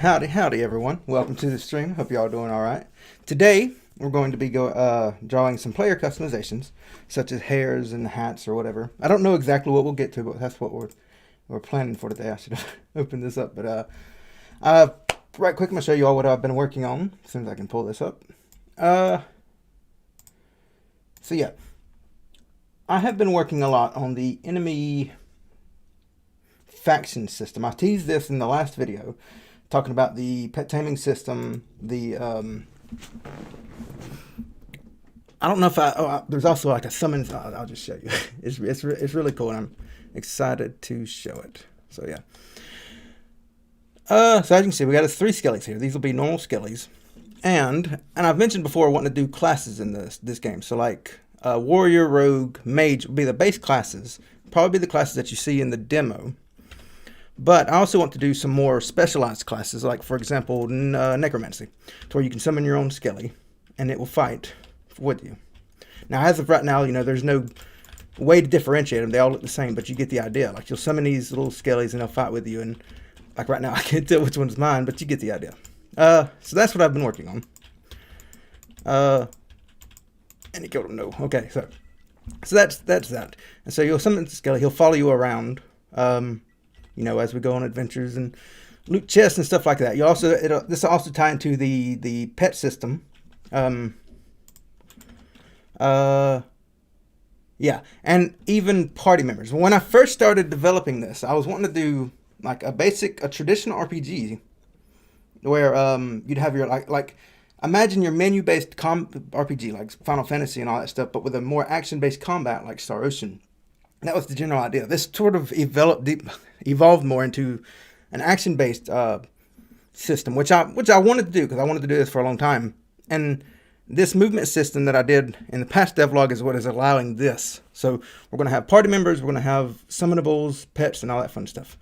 Howdy everyone. Welcome to the stream. Hope y'all doing alright. Today we're going to be drawing some player customizations, such as hairs and hats or whatever. I don't know exactly what we'll get to, but that's what we're planning for today. I should have opened this up, but right quick, I'm gonna show you all what I've been working on as soon as I can pull this up. So yeah, I have been working a lot on the enemy faction system. I teased this in the last video, talking about the pet taming system. The I don't know if there's also like a summons. I'll just show you. It's really cool, and I'm excited to show it. So yeah. So as you can see, we got 3 skellies here. These will be normal skellies, and I've mentioned before wanting to do classes in this game. So like warrior, rogue, mage would be the base classes. Probably the classes that you see in the demo. But I also want to do some more specialized classes, like, for example, necromancy, to where you can summon your own skelly, and it will fight with you. Now, as of right now, you know, there's no way to differentiate them. They all look the same, but you get the idea. Like, you'll summon these little skellies, and they'll fight with you, and, like, right now, I can't tell which one's mine, but you get the idea. So that's what I've been working on. And he killed him, no. Okay, so that's that. And so you'll summon the skelly. He'll follow you around, you know, as we go on adventures and loot chests and stuff like that. You also this will also tie into the pet system. Yeah, and even party members. When I first started developing this, I was wanting to do like a traditional RPG where you'd have your like imagine your menu-based RPG like Final Fantasy and all that stuff, but with a more action-based combat like Star Ocean. That was the general idea. This sort of evolved more into an action-based system, which I wanted to do, because I wanted to do this for a long time. And this movement system that I did in the past devlog is what is allowing this. So we're going to have party members, we're going to have summonables, pets, and all that fun stuff.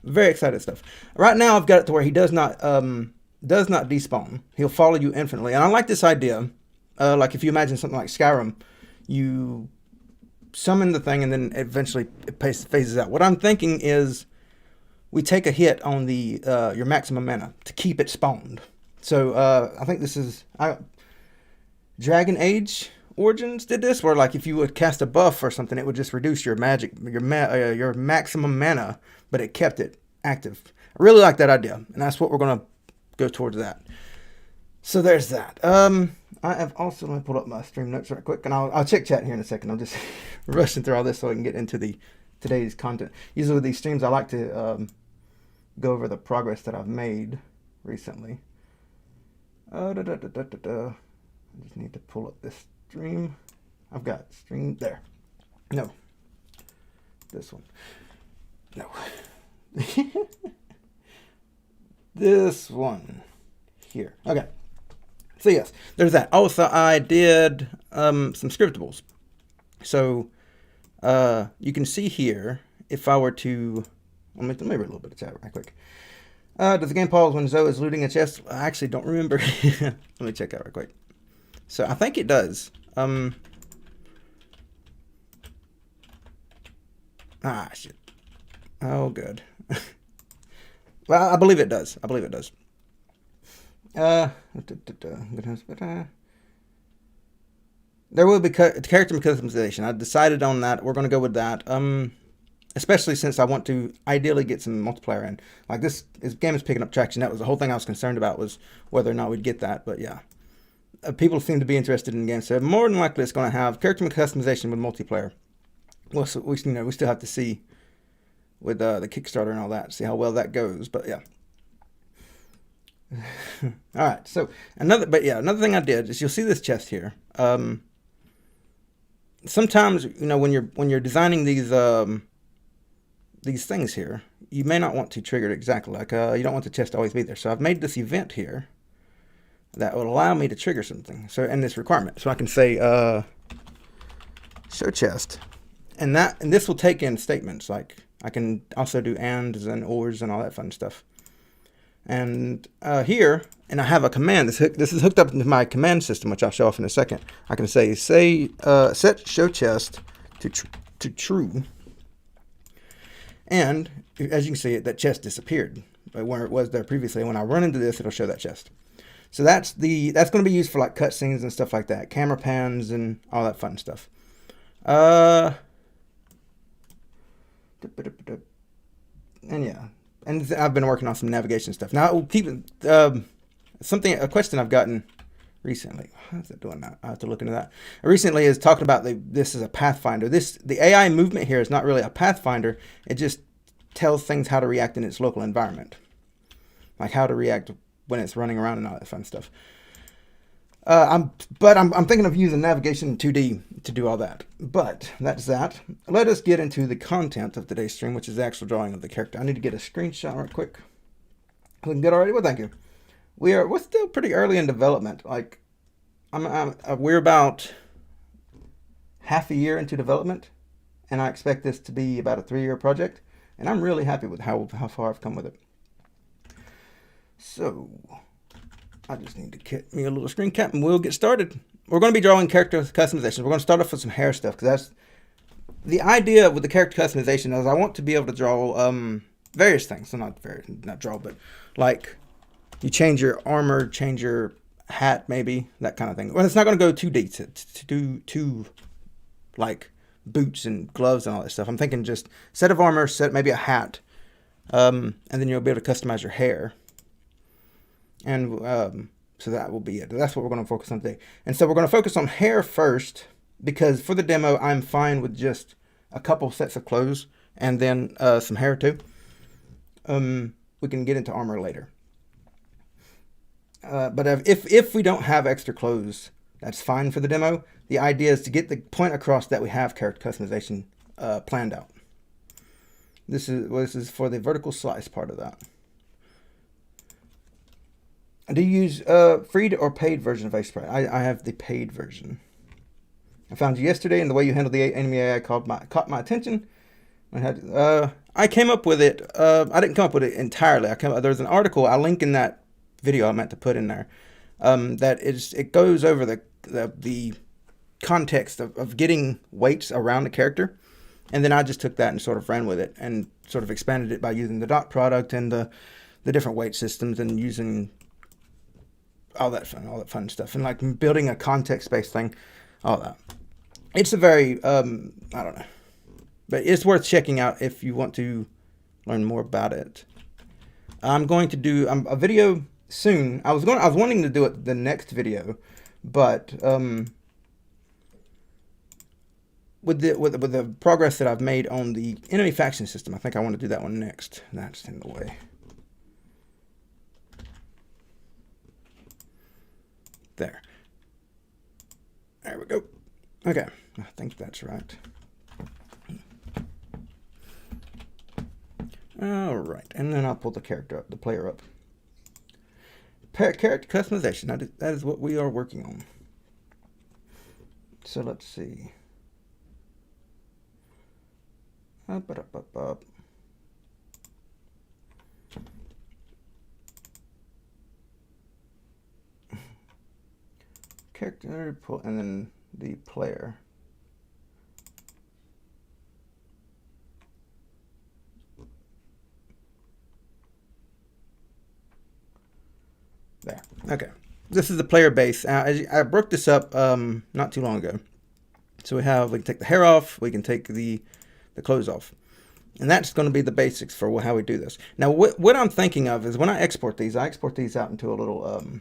Very excited stuff. Right now I've got it to where he does not despawn. He'll follow you infinitely. And I like this idea. Like if you imagine something like Skyrim, you summon the thing and then eventually it phases out. What I'm thinking is we take a hit on the your maximum mana to keep it spawned. So I think this is Dragon Age Origins did this, where like if you would cast a buff or something, it would just reduce your your maximum mana, but it kept it active. I really like that idea, and that's what we're gonna go towards that. So there's that. I have also, let me pull up my stream notes right quick, and I'll check chat here in a second. I'm just rushing through all this so I can get into today's content. Usually with these streams, I like to go over the progress that I've made recently. I just need to pull up this stream. I've got stream there. No. This one. No. This one. Here. Okay. So yes, there's that. Also, I did some scriptables. So you can see here, if I were to... Let me read a little bit of chat right quick. Does the game pause when Zoe is looting a chest? I actually don't remember. Let me check out right quick. So I think it does. Shit. Oh, good. Well, I believe it does. I believe it does. There will be character customization. I decided on that. We're going to go with that. Especially since I want to ideally get some multiplayer in. Like this game is picking up traction. That was the whole thing I was concerned about, was whether or not we'd get that. But yeah, people seem to be interested in the game. So more than likely it's going to have character customization with multiplayer. Well, so we still have to see with the Kickstarter and all that, see how well that goes. But yeah. All right. So another thing I did is, you'll see this chest here. Sometimes, when you're designing these things here, you may not want to trigger it exactly. Like you don't want the chest to always be there. So I've made this event here that will allow me to trigger something. So, and this requirement. So I can say show chest, and this will take in statements. Like I can also do ands and ors and all that fun stuff. And here, and I have a command. This is hooked up into my command system, which I'll show off in a second. I can say set show chest to true. And as you can see, that chest disappeared where it was there previously. When I run into this, it'll show that chest. So that's going to be used for like cutscenes and stuff like that, camera pans and all that fun stuff. And yeah, and I've been working on some navigation stuff. Now we'll keep a question I've gotten recently. How's it doing that? I have to look into that. Recently is talking about this is a pathfinder. The AI movement here is not really a pathfinder. It just tells things how to react in its local environment, like how to react when it's running around and all that fun stuff. I'm thinking of using navigation in 2D to do all that. But that's that. Let us get into the content of today's stream, which is the actual drawing of the character. I need to get a screenshot right quick. Looking good already? Well, thank you. We're still pretty early in development. Like, we're about half a year into development, and I expect this to be about a 3-year project. And I'm really happy with how far I've come with it. So I just need to get me a little screen cap and we'll get started. We're going to be drawing character customizations. We're going to start off with some hair stuff, because that's the idea with the character customization. Is I want to be able to draw various things. So not draw, but like you change your armor, change your hat, maybe that kind of thing. Well, it's not going to go too deep to do like boots and gloves and all that stuff. I'm thinking just set of armor, set maybe a hat, and then you'll be able to customize your hair. And so that will be it. That's what we're going to focus on today. And so we're going to focus on hair first, because for the demo, I'm fine with just a couple sets of clothes and then some hair too. We can get into armor later. But if we don't have extra clothes, that's fine for the demo. The idea is to get the point across that we have character customization planned out. This is for the vertical slice part of that. Do you use free or paid version of Spray? I have the paid version. I found you yesterday, and the way you handled the enemy AI caught my attention. I came up with it. I didn't come up with it entirely. There's an article I link in that video I meant to put in there. It goes over the context of getting weights around the character, and then I just took that and sort of ran with it and sort of expanded it by using the dot product and the different weight systems and using all that fun stuff, and like building a context-based thing, all that. It's a very I don't know, but it's worth checking out if you want to learn more about it. I'm going to do a video soon. I was wanting to do it the next video, but with the progress that I've made on the enemy faction system, I think I want to do that one next. That's in the way. There we go. Okay, I think that's right. All right, and then I'll pull the character up, the player up. Character customization, that is what we are working on. So let's see. Up. Character, pull, and then the player. There. Okay. This is the player base. I broke this up not too long ago. So we can take the hair off. We can take the clothes off. And that's going to be the basics for how we do this. Now, what I'm thinking of is when I export these out into a little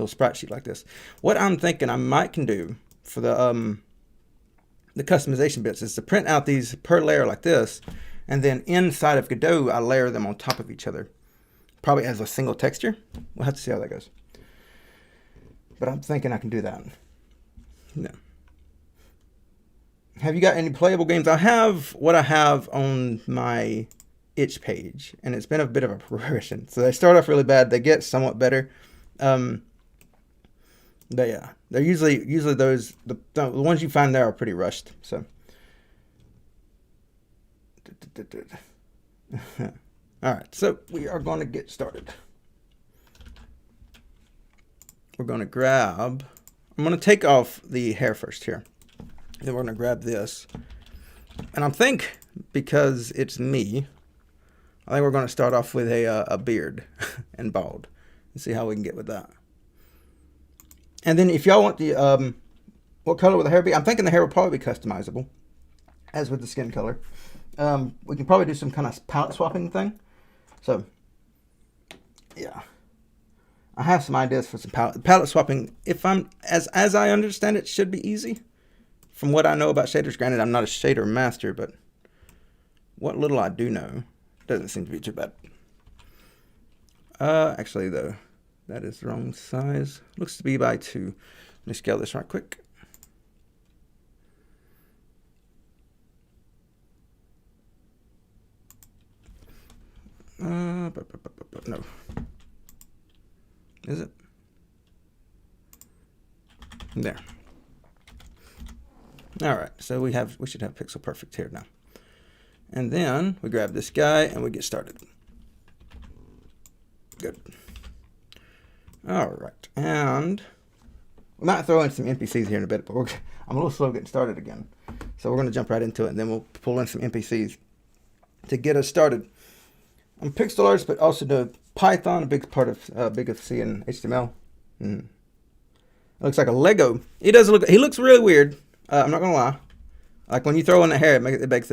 sprite sheet like this. What I'm thinking I might can do for the customization bits is to print out these per layer like this. And then inside of Godot, I layer them on top of each other. Probably as a single texture. We'll have to see how that goes. But I'm thinking I can do that. No. Have you got any playable games? I have what I have on my itch page, and it's been a bit of a progression. So they start off really bad. They get somewhat better. But yeah, they're usually those the ones you find there are pretty rushed. So. All right, so we are going to get started. We're going to grab, I'm going to take off the hair first here. Then we're going to grab this. And I think because it's me, I think we're going to start off with a beard and bald and see how we can get with that. And then if y'all want the, what color will the hair be? I'm thinking the hair will probably be customizable, as with the skin color. We can probably do some kind of palette swapping thing. So, yeah, I have some ideas for some palette swapping. If as I understand it, should be easy. From what I know about shaders, granted, I'm not a shader master, but what little I do know doesn't seem to be too bad. Actually, though, that is the wrong size. Looks to be by 2. Let me scale this right quick. No. Is it? There. All right, so we should have pixel perfect here now. And then we grab this guy and we get started. Good. All right, and we might throw in some NPCs here in a bit, but I'm a little slow getting started again. So we're going to jump right into it, and then we'll pull in some NPCs to get us started. I'm a pixel artist, but also do Python, a big part of big of C and HTML. It looks like a Lego. He looks really weird. I'm not gonna lie. Like when you throw in the hair, it makes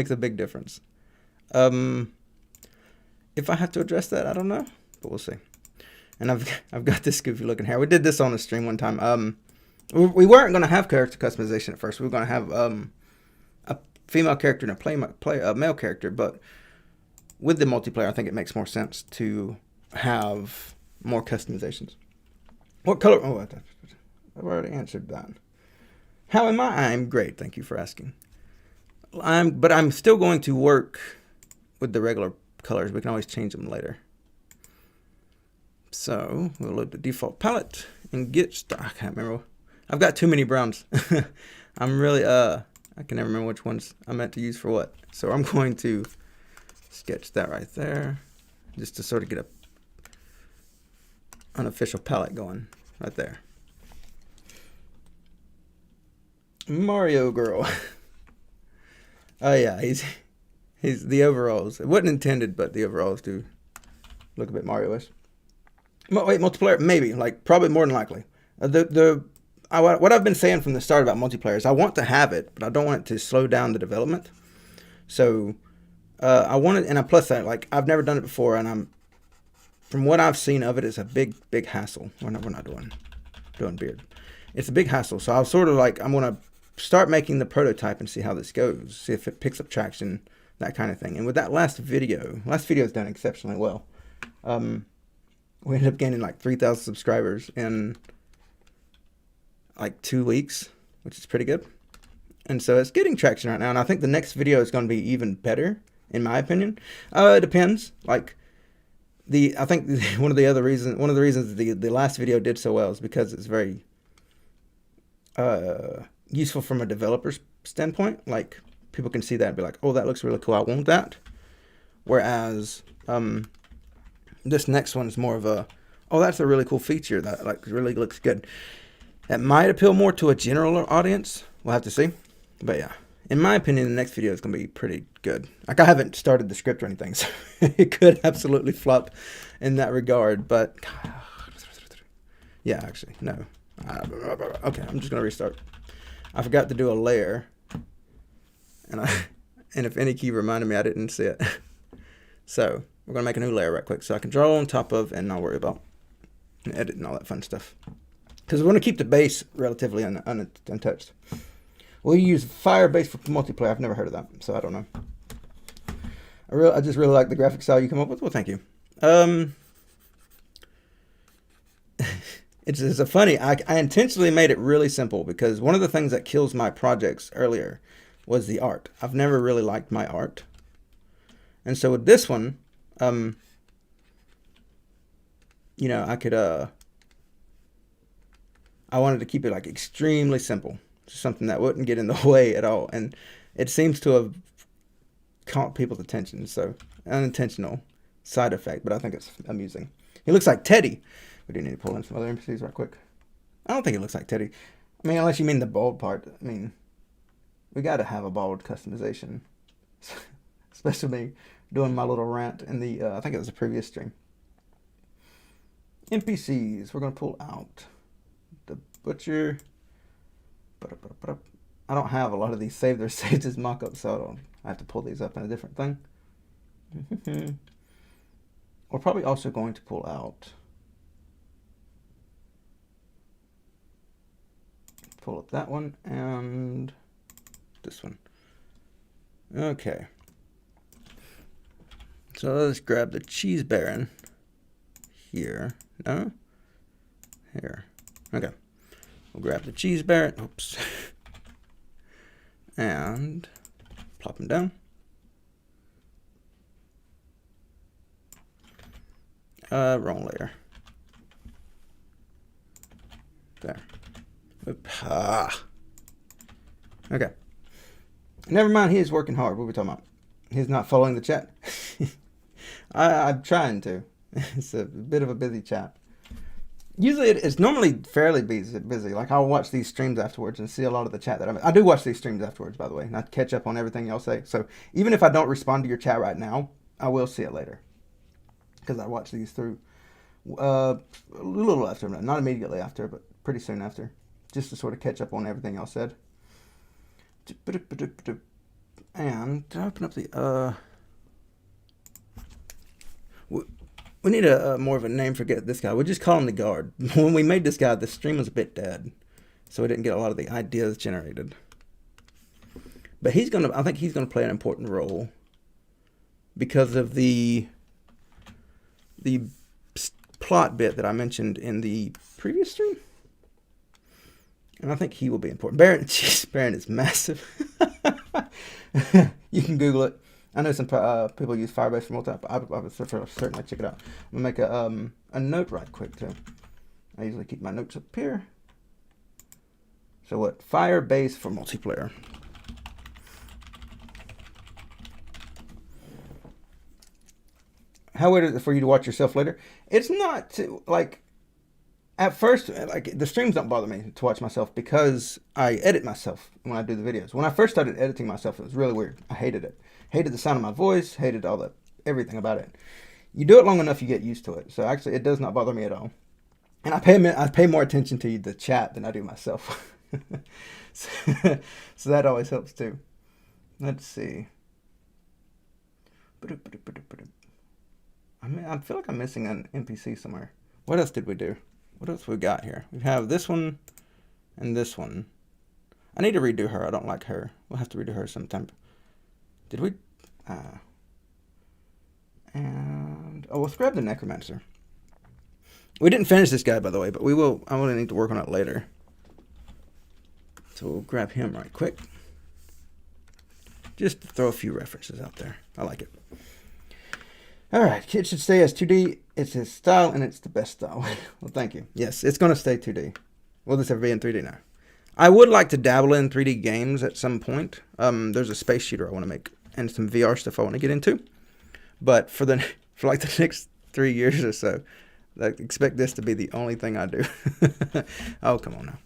a big difference. If I have to address that, I don't know, but we'll see. And I've got this goofy looking hair. We did this on the stream one time. We weren't gonna have character customization at first. We were gonna have a female character and a male character, but with the multiplayer, I think it makes more sense to have more customizations. What color? Oh, I've already answered that. How am I? I'm great. Thank you for asking. But I'm still going to work with the regular colors. We can always change them later. So we'll load the default palette and get started. I can't remember. I've got too many browns. I'm really, I can never remember which ones I meant to use for what. So I'm going to sketch that right there, just to sort of get a unofficial palette going right there. Mario girl. Oh yeah, he's the overalls. It wasn't intended, but the overalls do look a bit Mario-ish. Wait, multiplayer? Maybe, like probably more than likely. What I've been saying from the start about multiplayer is I want to have it, but I don't want it to slow down the development. So I wanted, and plus that, like I've never done it before, and from what I've seen of it, it's a big hassle. We're not doing beard. It's a big hassle. So I was sort of like, I'm gonna start making the prototype and see how this goes, see if it picks up traction, that kind of thing. And with that last video's done exceptionally well. We ended up gaining like 3,000 subscribers in like 2 weeks, which is pretty good. And so it's getting traction right now, and I think the next video is going to be even better, in my opinion. It depends. Like I think one of the reasons the last video did so well is because it's very useful from a developer's standpoint. Like people can see that and be like, "Oh, that looks really cool. I want that." Whereas this next one is more of a, "Oh, that's a really cool feature that like really looks good." That might appeal more to a general audience. We'll have to see. But yeah, in my opinion, the next video is going to be pretty good. Like I haven't started the script or anything, so it could absolutely flop in that regard. But yeah, actually, no. Okay, I'm just going to restart. I forgot to do a layer. And if any key reminded me, I didn't see it. So we're going to make a new layer right quick so I can draw on top of and not worry about edit and all that fun stuff. Because we want to keep the base relatively untouched. We'll use Firebase for multiplayer. I've never heard of that, so I don't know. I just really like the graphic style you come up with. Well, thank you. It's a funny. I intentionally made it really simple because one of the things that kills my projects earlier was the art. I've never really liked my art, and so with this one, you know, I could I wanted to keep it like extremely simple. Something that wouldn't get in the way at all, and it seems to have caught people's attention. So unintentional side effect, but I think it's amusing. He looks like Teddy. We do need to pull in some other NPCs right quick. I don't think he looks like Teddy. I mean, unless you mean the bald part. I mean, we got to have a bald customization, especially doing my little rant in the I think it was the previous stream. NPCs. We're gonna pull out the butcher. I don't have a lot of these saved. They're saved as mock-ups, so I have to pull these up in a different thing. We're probably also going to pull out. Pull up that one and this one. Okay. So let's grab the cheese baron here. No? Here. Okay. We'll grab the cheese baron. Oops. And plop him down. Wrong layer. There. Ah. Okay. Never mind, he is working hard. What are we talking about? He's not following the chat. I'm trying to. It's a bit of a busy chat. Usually it's normally fairly busy. Like I'll watch these streams afterwards and see a lot of the chat that I do watch these streams afterwards, by the way, not catch up on everything y'all say. So even if I don't respond to your chat right now, I will see it later. Because I watch these through a little after, not immediately after, but pretty soon after. Just to sort of catch up on everything y'all said. And did I open up the we need a more of a name for this guy. We'll just call him the guard. When we made this guy, the stream was a bit dead, so we didn't get a lot of the ideas generated. But I think he's gonna play an important role because of the plot bit that I mentioned in the previous stream. And I think he will be important. Baron is massive. You can Google it. I know some people use Firebase for multi. I would certainly check it out. I'm gonna make a note right quick too. I usually keep my notes up here. So what? Firebase for multiplayer. How weird is it for you to watch yourself later? It's not like. At first, like the streams don't bother me to watch myself because I edit myself when I do the videos. When I first started editing myself, it was really weird. I hated it. Hated the sound of my voice. Hated everything about it. You do it long enough, you get used to it. So actually, it does not bother me at all. And I pay more attention to the chat than I do myself. So that always helps too. Let's see. I feel like I'm missing an NPC somewhere. What else did we do? What else we got here? We have this one and this one. I need to redo her. I don't like her. We'll have to redo her sometime. Did we? And let's grab the necromancer. We didn't finish this guy, by the way, but we will. I will need to work on it later. So we'll grab him right quick. Just to throw a few references out there. I like it. Alright, it should stay as 2D. It's his style, and it's the best style. Well, thank you. Yes, it's going to stay 2D. Will this ever be in 3D now? I would like to dabble in 3D games at some point. There's a space shooter I want to make, and some VR stuff I want to get into. But for like the next 3 years or so, like, expect this to be the only thing I do. Oh, come on now.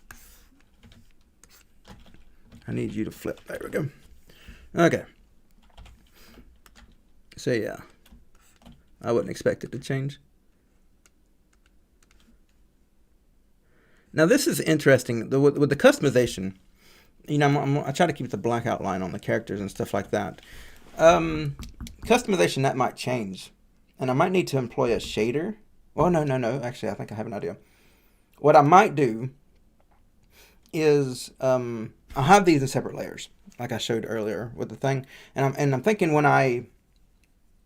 I need you to flip. There we go. Okay. So yeah, I wouldn't expect it to change. Now this is interesting. With the customization, you know, I try to keep the black outline on the characters and stuff like that. Customization, that might change, and I might need to employ a shader. Oh no. Actually, I think I have an idea. What I might do is I'll have these in separate layers, like I showed earlier with the thing, and I'm thinking when I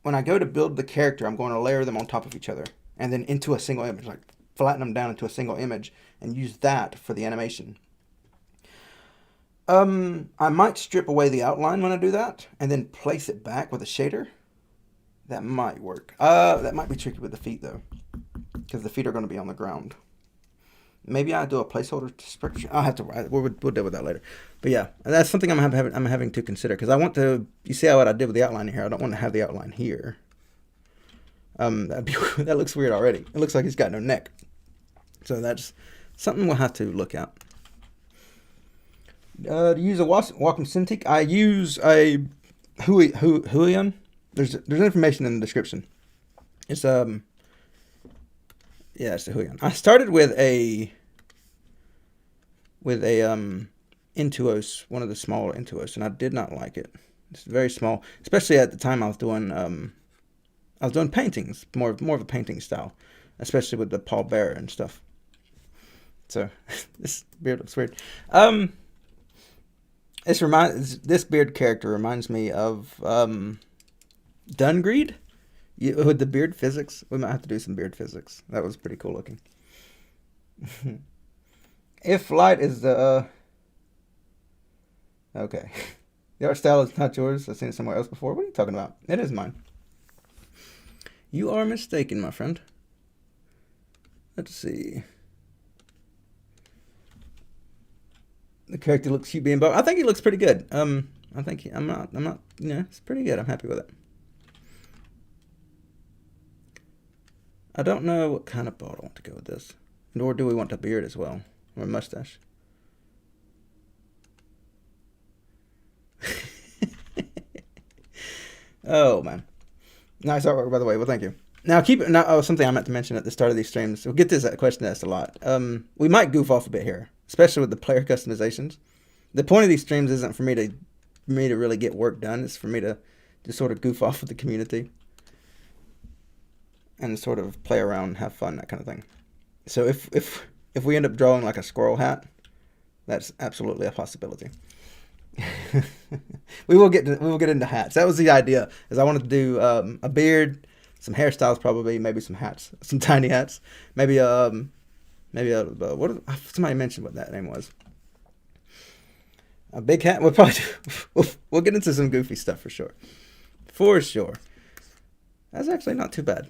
go to build the character, I'm going to layer them on top of each other, and then into a single image, like flatten them down into a single image, and use that for the animation. I might strip away the outline when I do that, and then place it back with a shader. That might work. That might be tricky with the feet though, because the feet are going to be on the ground. Maybe I'll do a placeholder description. I'll have to write. We'll deal with that later. But yeah, that's something I'm having to consider, because I want to. You see what I did with the outline here? I don't want to have the outline here. That looks weird already. It looks like he's got no neck. So that's something we'll have to look at. To use a Wacom Cintiq, I use a Huion. There's information in the description. It's yeah, it's a Huion. I started with a Intuos, one of the smaller Intuos, and I did not like it. It's very small, especially at the time I was doing paintings, more of a painting style, especially with the Paul Bearer and stuff. So this beard looks weird. This beard character reminds me of Dungreed. With the beard physics, we might have to do some beard physics. That was pretty cool looking. If light is the okay, the art style is not yours. I've seen it somewhere else before. What are you talking about? It is mine. You are mistaken, my friend. Let's see. The character looks cute being both. I think he looks pretty good. I think I'm not. Yeah, it's pretty good. I'm happy with it. I don't know what kind of bald I want to go with this. Nor do we want a beard as well, or a mustache. Oh man, nice artwork by the way. Well, thank you. Now keep it. Now, something I meant to mention at the start of these streams. We'll get this question asked a lot. We might goof off a bit here, especially with the player customizations. The point of these streams isn't for me to really get work done. It's for me to just sort of goof off with the community and sort of play around, have fun, that kind of thing. So if we end up drawing like a squirrel hat, that's absolutely a possibility. we will get into hats. That was the idea. Is I wanted to do a beard, some hairstyles, probably maybe some hats, some tiny hats, maybe what somebody mentioned what that name was. A big hat. We'll probably we'll get into some goofy stuff for sure. For sure. That's actually not too bad.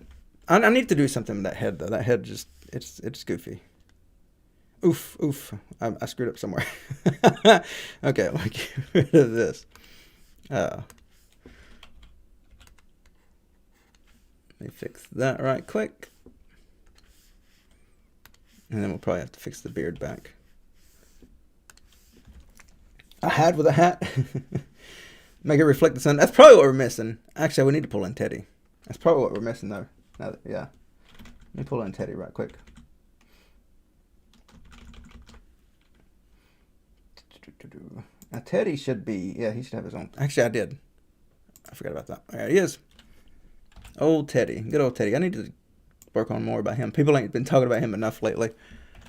I need to do something with that head though. That head just it's goofy. Oof. I screwed up somewhere. Okay, let me get rid of this. Let me fix that right quick. And then we'll probably have to fix the beard back. A hat with a hat. Make it reflect the sun. That's probably what we're missing. Actually, we need to pull in Teddy. That's probably what we're missing though. Yeah. Let me pull in Teddy right quick. Now Teddy should be, yeah, he should have his own. Actually, I did. I forgot about that. There he is. Old Teddy. Good old Teddy. I need to work on more about him. People ain't been talking about him enough lately.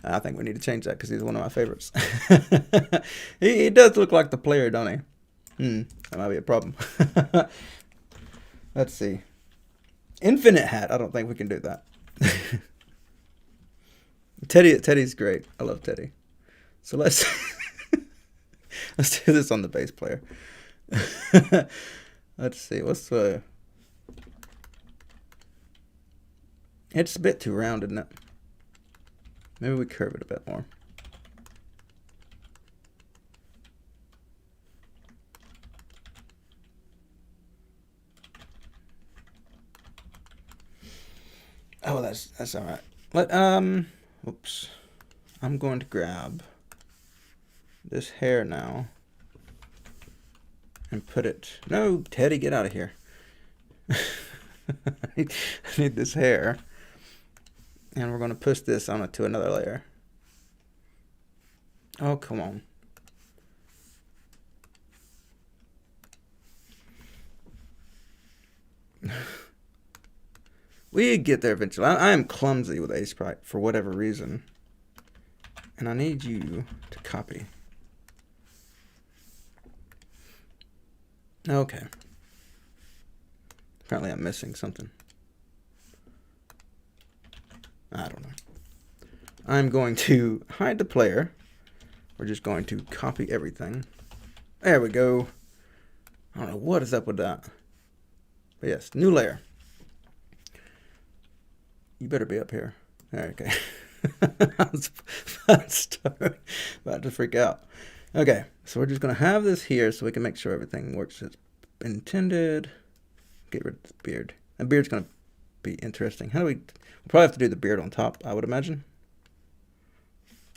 I think we need to change that because he's one of my favorites. he does look like the player, don't he? That might be a problem. Let's see. Infinite hat. I don't think we can do that. Teddy's great. I love Teddy. So let's Let's do this on the bass player. Let's see. What's the... It's a bit too round, isn't it? Maybe we curve it a bit more. Oh, that's all right. Oops. I'm going to grab this hair now and put it... No, Teddy, get out of here. I need this hair. And we're going to push this on to another layer. Oh, come on. We get there eventually. I am clumsy with Sprite for whatever reason. And I need you to copy. Okay. Apparently I'm missing something. I don't know. I'm going to hide the player. We're just going to copy everything. There we go. I don't know what is up with that. But yes, new layer. You better be up here. Okay. I was about to freak out. Okay, so we're just going to have this here so we can make sure everything works as intended. Get rid of the beard. The beard's going to be interesting. How do we... We'll probably have to do the beard on top, I would imagine.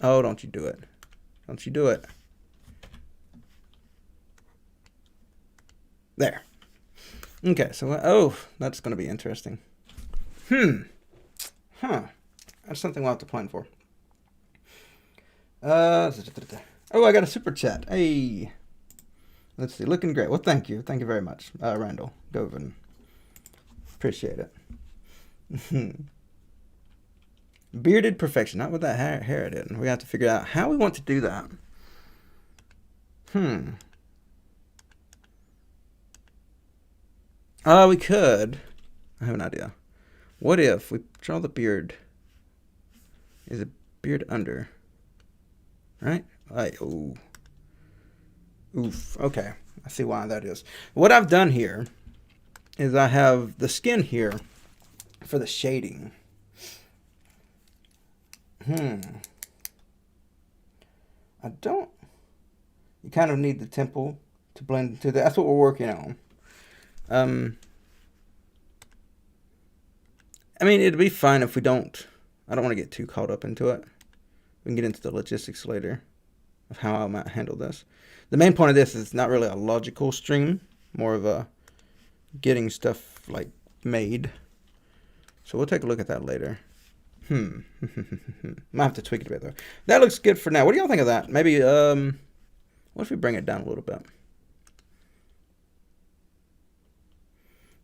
Oh, don't you do it. Don't you do it. There. Okay, so... Oh, that's going to be interesting. Huh. That's something we'll have to plan for. Oh, I got a super chat. Hey. Let's see. Looking great. Well, thank you. Thank you very much, Randall Govin. Appreciate it. Bearded perfection. Not with that hair I did. We have to figure out how we want to do that. We could. I have an idea. What if we draw the beard? Is a beard under? Right? Oh. Oof. Okay. I see why that is. What I've done here is I have the skin here for the shading. I don't... You kind of need the temple to blend into that. That's what we're working on. I mean, it'd be fine if we don't... I don't want to get too caught up into it. We can get into the logistics later of how I might handle this. The main point of this is not really a logical stream, more of a getting stuff like made. So we'll take a look at that later. Might have to tweak it a bit though. That looks good for now. What do y'all think of that? Maybe what if we bring it down a little bit?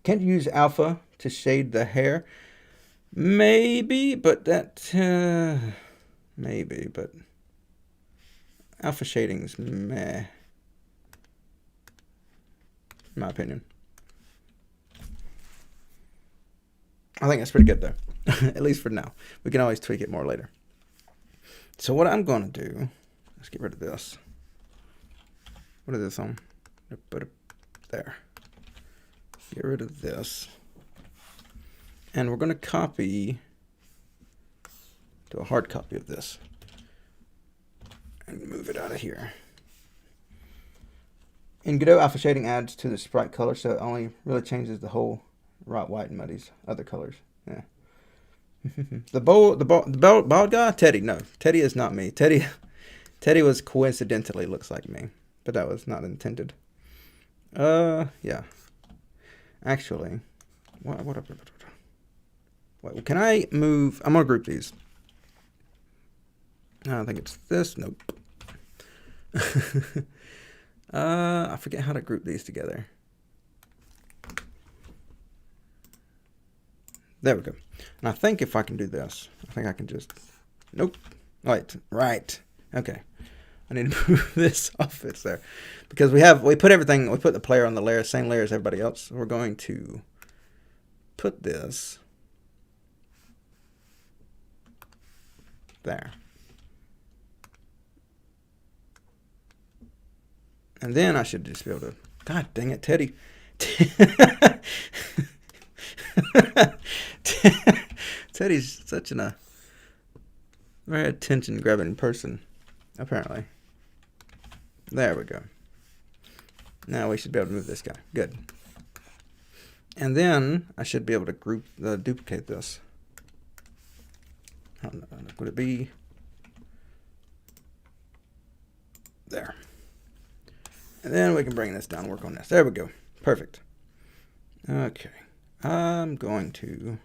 Can't you use alpha to shade the hair? Maybe, but that maybe, but alpha shading's meh. In my opinion. I think that's pretty good though. At least for now. We can always tweak it more later. So what I'm going to do, let's get rid of this. What is this on? Put it there. Get rid of this. And we're going to copy, do a hard copy of this. And move it out of here. In Godot, alpha shading adds to the sprite color, so it only really changes the whole right, white, and muddies other colors. Yeah. The bald guy? Teddy. No, Teddy is not me. Teddy was coincidentally looks like me, but that was not intended. Yeah. Actually, what? Wait, can I move? I'm gonna group these. I think it's this. Nope. I forget how to group these together. There we go. And I think if I can do this, I think I can just... Nope. Wait. Right. Okay. I need to move this off. It's there. Because we put everything... We put the player on the layer, same layer as everybody else. We're going to put this... There. And then I should just be able to... God dang it, Teddy. Teddy's such a very attention-grabbing person, apparently. There we go. Now we should be able to move this guy. Good. And then I should be able to duplicate this. I don't know, would it be there? And then we can bring this down, work on this. There we go. Perfect. Okay. I'm going to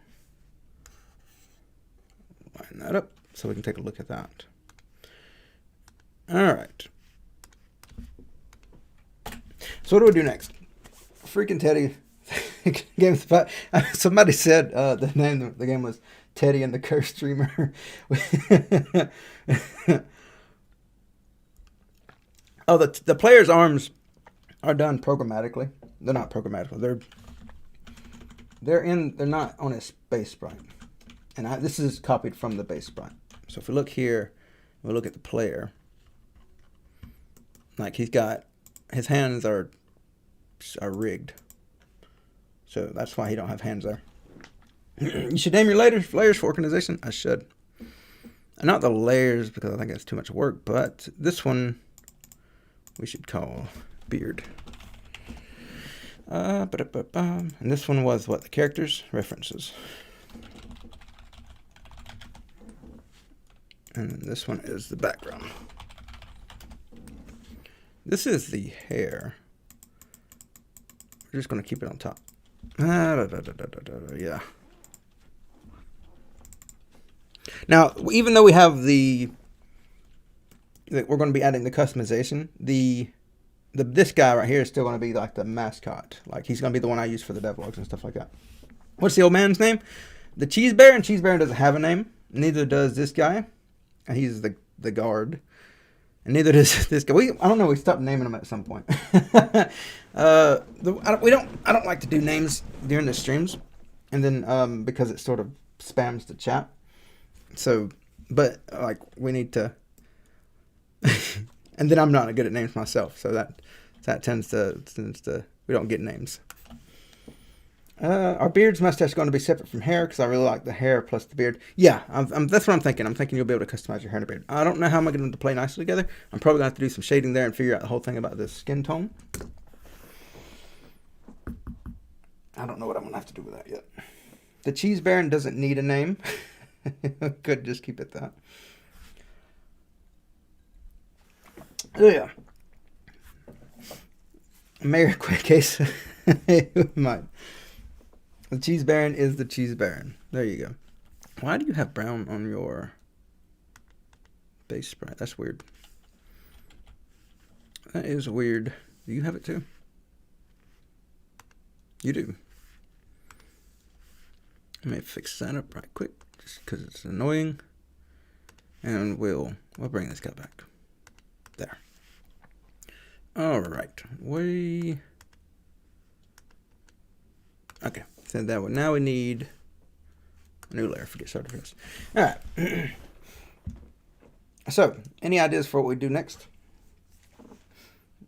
line that up so we can take a look at that. All right. So what do we do next? Freaking Teddy. Somebody said the name of the game was Teddy and the Cursed Dreamer. Oh, the player's arms are done programmatically. They're not programmatically. They're not on a base sprite. And this is copied from the base sprite. So if we look here, we look at the player. Like his hands are rigged. So that's why he don't have hands there. You should name your layers for organization. I should. And not the layers because I think that's too much work, but this one we should call beard. And this one was what? The characters? References. And this one is the background. This is the hair. We're just going to keep it on top. Yeah. Now, even though we have we're going to be adding the customization, this guy right here is still going to be like the mascot. Like he's going to be the one I use for the devlogs and stuff like that. What's the old man's name? The Cheese Bear, and Cheese Bear doesn't have a name. Neither does this guy. And he's the guard. And neither does this guy. I don't know. We stopped naming them at some point. I don't like to do names during the streams, and then because it sort of spams the chat. So, but like we need to. And then I'm not good at names myself, so that tends to we don't get names. Our beard's mustache is going to be separate from hair because I really like the hair plus the beard. Yeah, that's what I'm thinking. I'm thinking you'll be able to customize your hair and beard. I don't know how I'm going to play nicely together. I'm probably going to have to do some shading there and figure out the whole thing about the skin tone. I don't know what I'm going to have to do with that yet. The Cheese Baron doesn't need a name. Could just keep it that. Oh yeah. Mayor quick case. Might. The Cheese Baron is the Cheese Baron. There you go. Why do you have brown on your base sprite? That's weird. That is weird. Do you have it too? You do. Let me fix that up right quick, just because it's annoying. And we'll bring this guy back. There. All right. Okay. So that one. Now we need a new layer. Forget started for this. All right. So, any ideas for what we do next?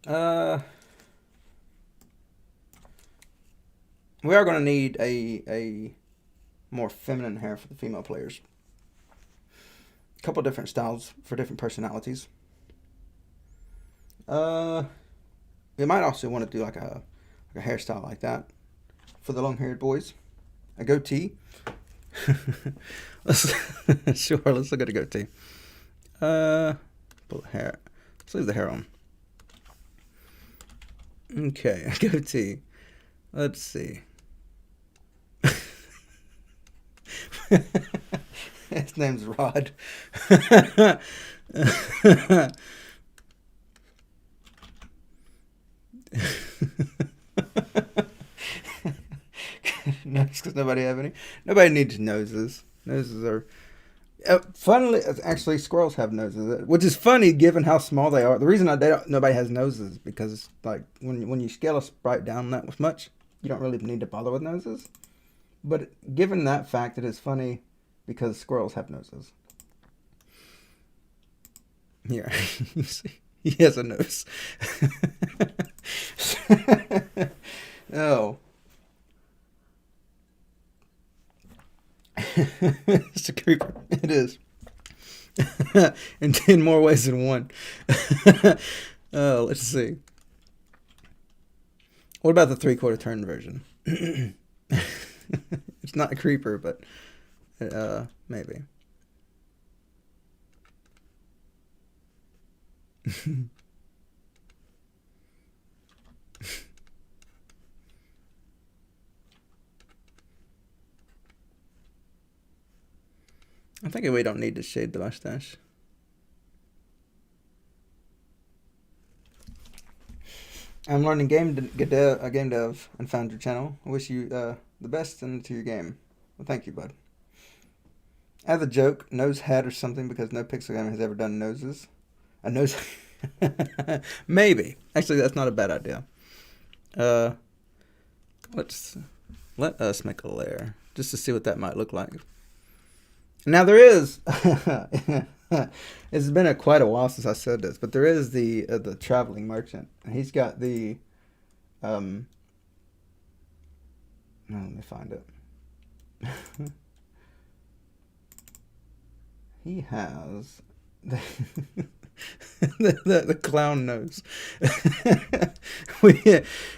We are going to need a more feminine hair for the female players. A couple different styles for different personalities. We might also want to do like a hairstyle like that for the long-haired boys. A goatee. Sure, let's look at a goatee. Pull the hair. Let's leave the hair on. Okay, a goatee. Let's see. His name's Rod. No, because nobody needs noses. Noses are funnily, actually squirrels have noses, which is funny given how small they are. The reason nobody has noses is because like when you scale a sprite down that much, you don't really need to bother with noses. But given that fact, it is funny because squirrels have noses. Here, you see, He has a nose. Oh. It's a creeper. It is. In 10 more ways than one. Oh, let's see. What about the 3/4 turn version? It's not a creeper, but maybe. I'm thinking we don't need to shade the mustache. I'm learning game dev and found your channel. I wish you the best into your game. Well, thank you, bud. As a joke, nose hat or something because no pixel game has ever done noses. A nose. Maybe. Actually, that's not a bad idea. Let us make a layer just to see what that might look like. Now there is. It's been quite a while since I said this, but there is the traveling merchant. He's got the. Let me find it. He has the clown nose.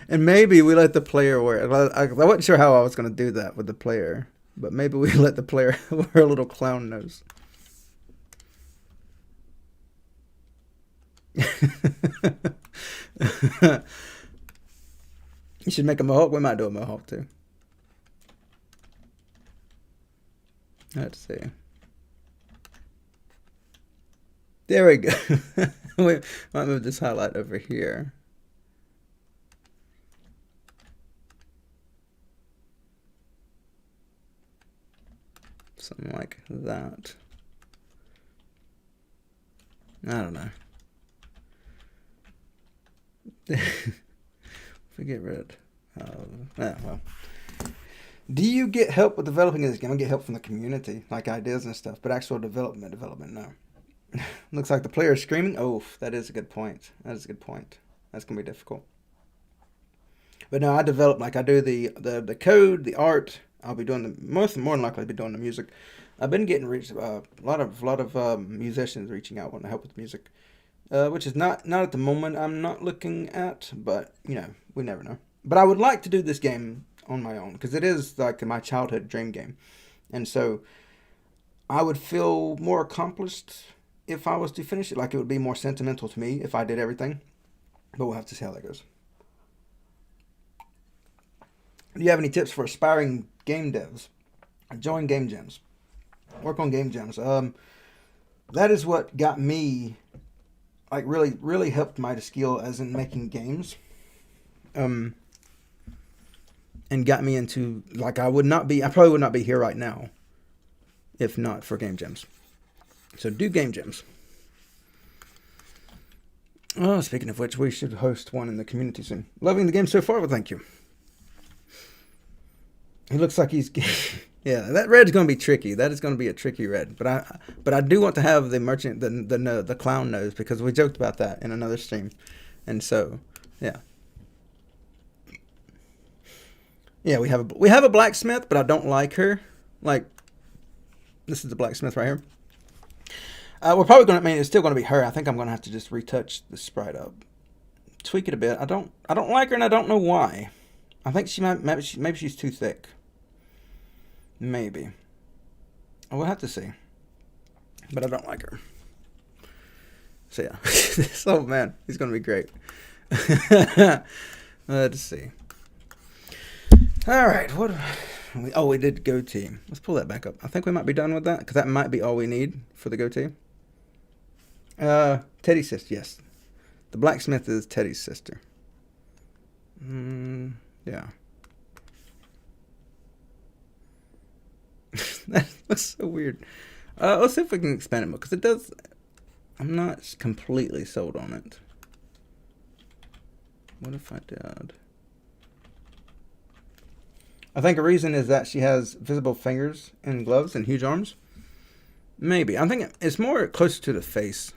And maybe we let the player wear it. I wasn't sure how I was going to do that with the player, but maybe we let the player wear a little clown nose. You should make a mohawk. We might do a mohawk too. Let's see. There we go. We might move this highlight over here. Something like that. I don't know. If we get rid of... well. Do you get help with developing this game? I get help from the community, like ideas and stuff, but actual development, no. Looks like the player is screaming. Oh, that is a good point. That is a good point. That's going to be difficult. But no, I develop, like I do the code, the art. I'll be doing more than likely I'll be doing the music. I've been getting a lot of musicians reaching out wanting to help with music, which is not at the moment I'm not looking at, but you know, we never know. But I would like to do this game on my own because it is like my childhood dream game, and so I would feel more accomplished if I was to finish it. Like it would be more sentimental to me if I did everything, but we'll have to see how that goes. Do you have any tips for aspiring game devs? Join game jams. Work on game jams. That is what got me, like really helped my skill as in making games. And got me into, like I probably would not be here right now if not for game jams. So do game jams. Oh, speaking of which, we should host one in the community soon. Loving the game so far? Well, thank you. He looks like he's... Yeah, that red's going to be tricky. That is going to be a tricky red. But I do want to have the merchant, the clown nose, because we joked about that in another stream. And so, yeah. Yeah, we have a blacksmith, but I don't like her. Like, this is the blacksmith right here. We're probably going to, it's still going to be her. I think I'm going to have to just retouch the sprite up. Tweak it a bit. I don't like her, and I don't know why. I think maybe she's too thick. Maybe. I will have to see. But I don't like her. So yeah. Oh man, he's going to be great. Let's see. Alright, we did goatee. Let's pull that back up. I think we might be done with that, because that might be all we need for the goatee. Teddy's sister, yes. The blacksmith is Teddy's sister. Yeah. That looks so weird. Let's see if we can expand it more, because it does... I'm not completely sold on it. What if I did... I think a reason is that she has visible fingers and gloves and huge arms. Maybe. I think it's more closer to the face.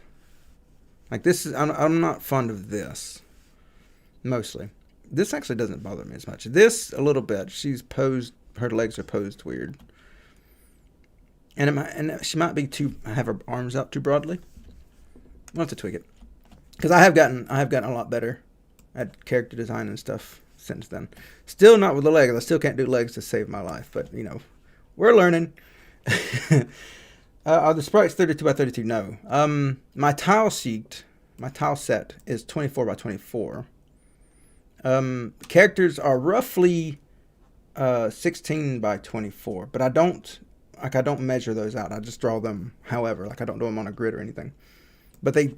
Like this is, I'm not fond of this, mostly. This actually doesn't bother me as much. This, a little bit. She's posed, her legs are posed weird. And she might be have her arms out too broadly. I'll have to tweak it. Because I have gotten a lot better at character design and stuff since then. Still not with the legs. I still can't do legs to save my life. But, you know, we're learning. Are the sprites 32 by 32? No. My tile set is 24 by 24. Characters are roughly 16 by 24. But I don't measure those out. I just draw them however. Like I don't do them on a grid or anything. But they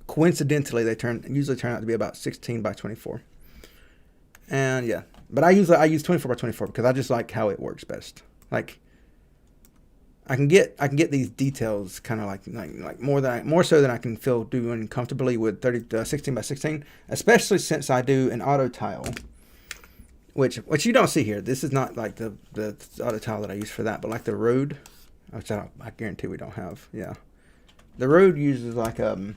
coincidentally usually turn out to be about 16 by 24. And yeah, but I use 24 by 24 because I just like how it works best. Like I can get these details kind of like more so than I can feel doing comfortably with 16 by 16, especially since I do an auto tile, which you don't see here. This is not like the auto tile that I use for that, but like the road, which I guarantee we don't have. Yeah, the road uses like here.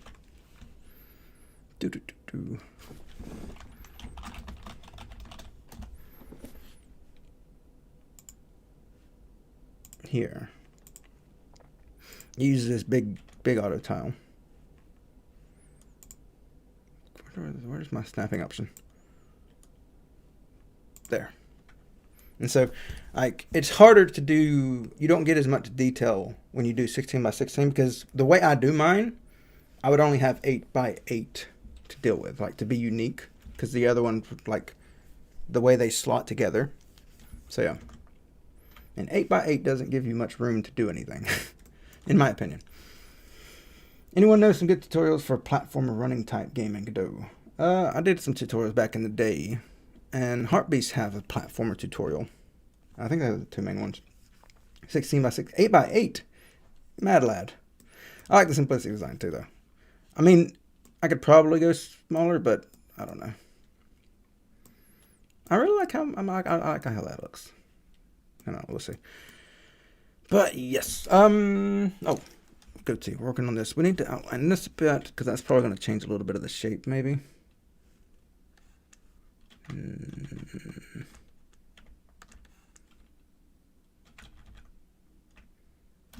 It uses this big auto tile. Where's my snapping option? There. And so, like, it's harder to do. You don't get as much detail when you do 16 by 16 because the way I do mine, I would only have 8 by 8 to deal with, like to be unique. Because the other one, like, the way they slot together. So yeah. And 8 by 8 doesn't give you much room to do anything, in my opinion. Anyone know some good tutorials for platformer running type gaming? I did some tutorials back in the day, and Heartbeast have a platformer tutorial. I think those are the two main ones. 16 by 6, 8 by 8. Mad lad. I like the simplicity design too, though. I mean, I could probably go smaller, but I don't know. I really like how I like how that looks. I don't know, we'll see. But yes, go to working on this. We need to outline this a bit because that's probably going to change a little bit of the shape, maybe. I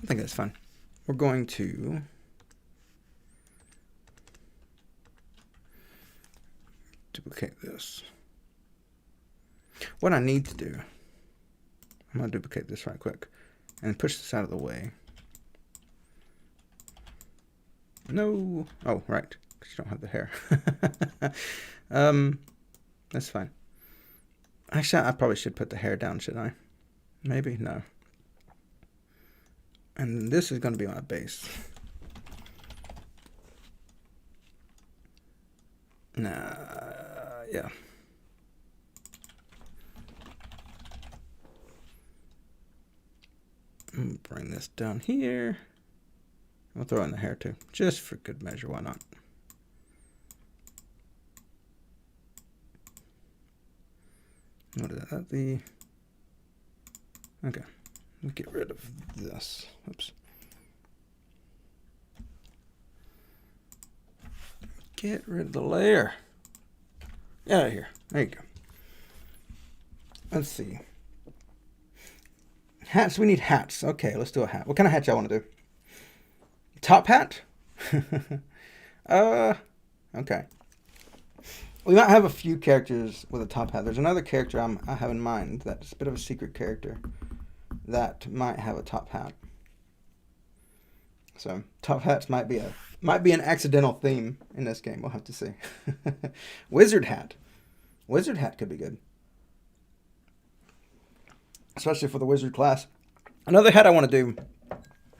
think that's fine. We're going to duplicate this. What I need to do, I'm going to duplicate this right quick and push this out of the way. No. Oh, right. Because you don't have the hair. That's fine. Actually, I probably should put the hair down, shouldn't I? Maybe? No. And this is going to be my base. Yeah. Bring this down here. I'll throw in the hair too, just for good measure. Why not? What is that? Okay. Let's get rid of this. Oops. Get rid of the layer. Get out of here. There you go. Let's see. Hats. We need hats. Okay, let's do a hat. What kind of hat y'all want to do? Top hat? Okay. We might have a few characters with a top hat. There's another character I have in mind that's a bit of a secret character that might have a top hat. So top hats might be an accidental theme in this game. We'll have to see. Wizard hat. Wizard hat could be good, especially for the wizard class. Another hat I want to do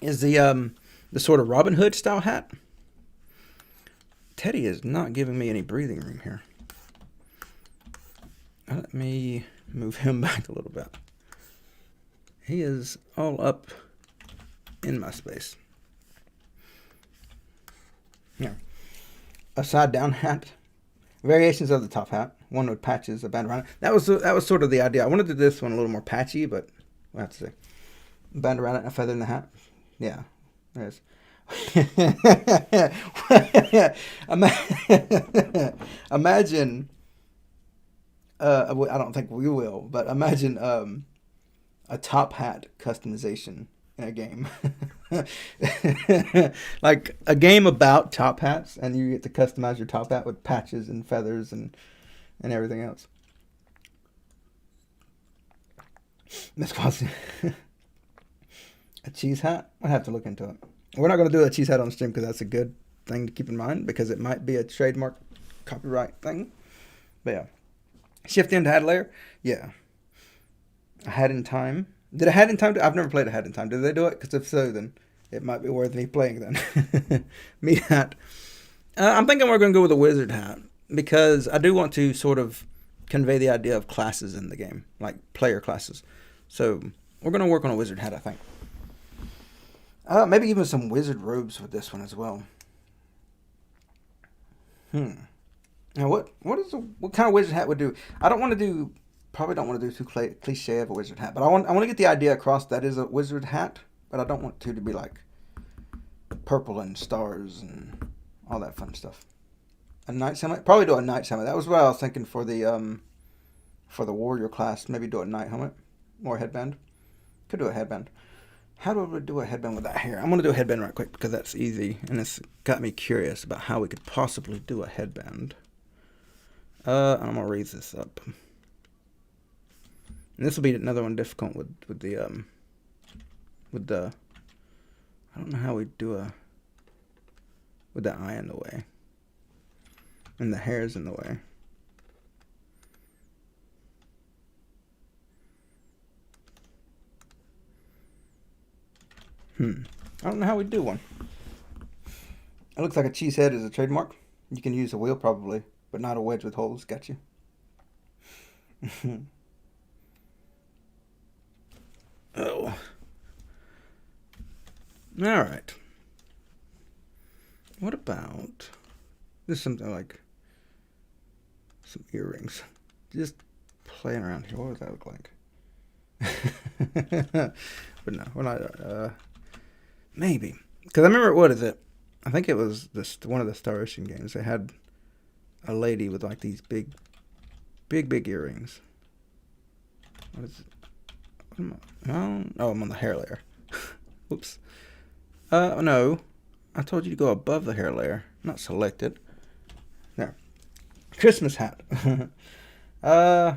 is the sort of Robin Hood style hat. Teddy is not giving me any breathing room here. Let me move him back a little bit. He is all up in my space. Yeah. A side down hat. Variations of the top hat. One with patches, a band around it. That was sort of the idea. I wanted to do this one a little more patchy, but we'll have to see. Band around it and a feather in the hat. Yeah. There's Imagine, I don't think we will, but imagine a top hat customization in a game. Like a game about top hats, and you get to customize your top hat with patches and feathers and everything else. Miss Quasi. A cheese hat? I'd have to look into it. We're not going to do a cheese hat on stream because that's a good thing to keep in mind because it might be a trademark copyright thing. But yeah. Shift into hat layer? Yeah. A hat in time. Did a hat in time I've never played a hat in time. Did they do it? Because if so, then it might be worth me playing then. Meat hat. I'm thinking we're going to go with a wizard hat because I do want to sort of convey the idea of classes in the game, like player classes. So we're going to work on a wizard hat, I think. Maybe even some wizard robes with this one as well. Now, what kind of wizard hat would do? I don't want to do, probably don't want to do too cliche of a wizard hat, but I want to get the idea across that is a wizard hat, but I don't want it to be like purple and stars and all that fun stuff. A knight's helmet? Probably do a knight's helmet. That was what I was thinking for the warrior class. Maybe do a knight helmet or a headband. Could do a headband. How do we do a headband with that hair? I'm going to do a headband right quick because that's easy. And it's got me curious about how we could possibly do a headband. I'm going to raise this up. And this will be another one difficult with the I don't know how we do with the eye in the way. And the hair's in the way. I don't know how we do one. It looks like a cheese head is a trademark. You can use a wheel probably, but not a wedge with holes. Got you. Oh. Alright. What about this? Something like some earrings. Just playing around here. What would that look like? But no, we're not. Maybe. Because I remember, what is it? I think it was one of the Star Ocean games. They had a lady with like these big earrings. What is it? Oh, I'm on the hair layer. Oops. No. I told you to go above the hair layer, not select it. There. Christmas hat. Oh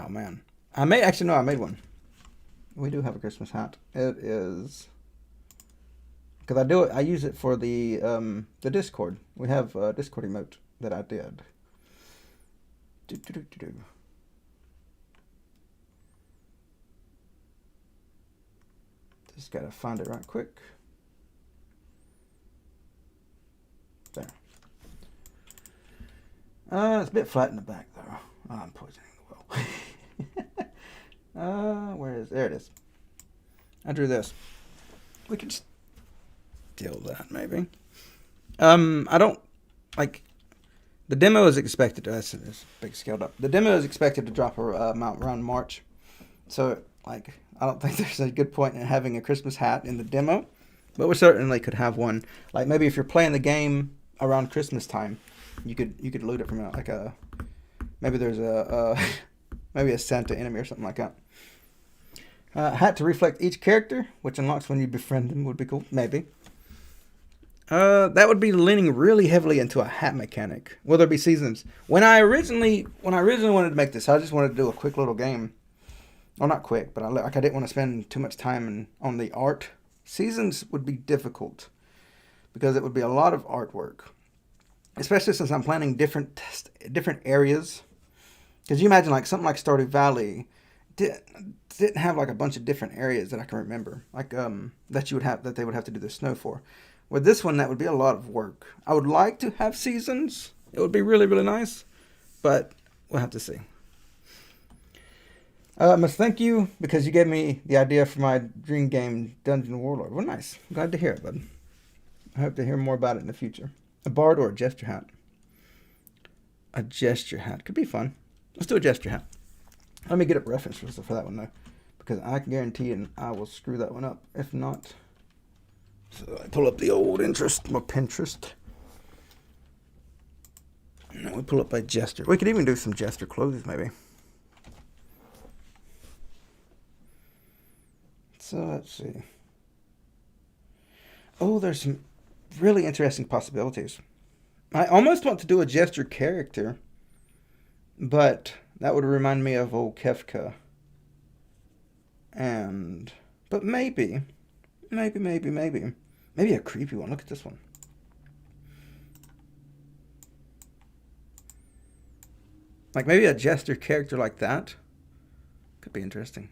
man. I made one. We do have a Christmas hat. It is because I use it for the Discord. We have a Discord emote that I did. Just gotta find it right quick. There. It's a bit flat in the back though. Oh, I'm poisoning the well. There it is. I drew this. We could steal that maybe. I don't like the demo is expected to. That's big scaled up. The demo is expected to drop around March, so like I don't think there's a good point in having a Christmas hat in the demo, but we certainly could have one. Like maybe if you're playing the game around Christmas time, you could loot it from like a maybe there's a maybe a Santa enemy or something like that. Hat to reflect each character, which unlocks when you befriend them, would be cool. Maybe. That would be leaning really heavily into a hat mechanic. Will there be seasons? When I originally wanted to make this, I just wanted to do a quick little game. Well, not quick, but I didn't want to spend too much time on the art. Seasons would be difficult because it would be a lot of artwork, especially since I'm planning different areas. Because you imagine like something like Stardew Valley didn't have like a bunch of different areas that I can remember, like that they would have to do the snow for. With this one, that would be a lot of work. I would like to have seasons. It would be really, really nice, but we'll have to see. I must thank you because you gave me the idea for my dream game, Dungeon Warlord. Well, nice. Glad to hear it, bud. I hope to hear more about it in the future. A bard or a gesture hat? A gesture hat. Could be fun. Let's do a gesture hat. Let me get up reference for that one, though, because I can guarantee it I will screw that one up. If not, So I pull up the old interest, my Pinterest. And we pull up by Jester. We could even do some Jester clothes, maybe. So let's see. Oh, there's some really interesting possibilities. I almost want to do a Jester character, but that would remind me of old Kefka. But maybe a creepy one. Look at this one. Like maybe a Jester character like that could be interesting.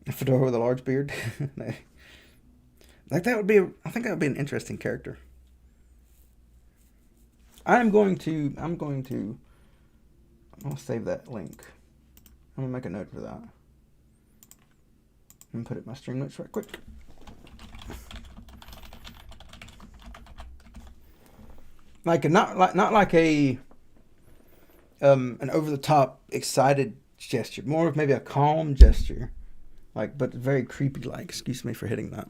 A fedora with a large beard. Like that would be. I think that would be an interesting character. I'm going to. I'll save that link. I'm gonna make a note for that. And put it in my stream notes right quick. Not like a an over the top excited gesture, more of maybe a calm gesture, but very creepy like. Excuse me for hitting that.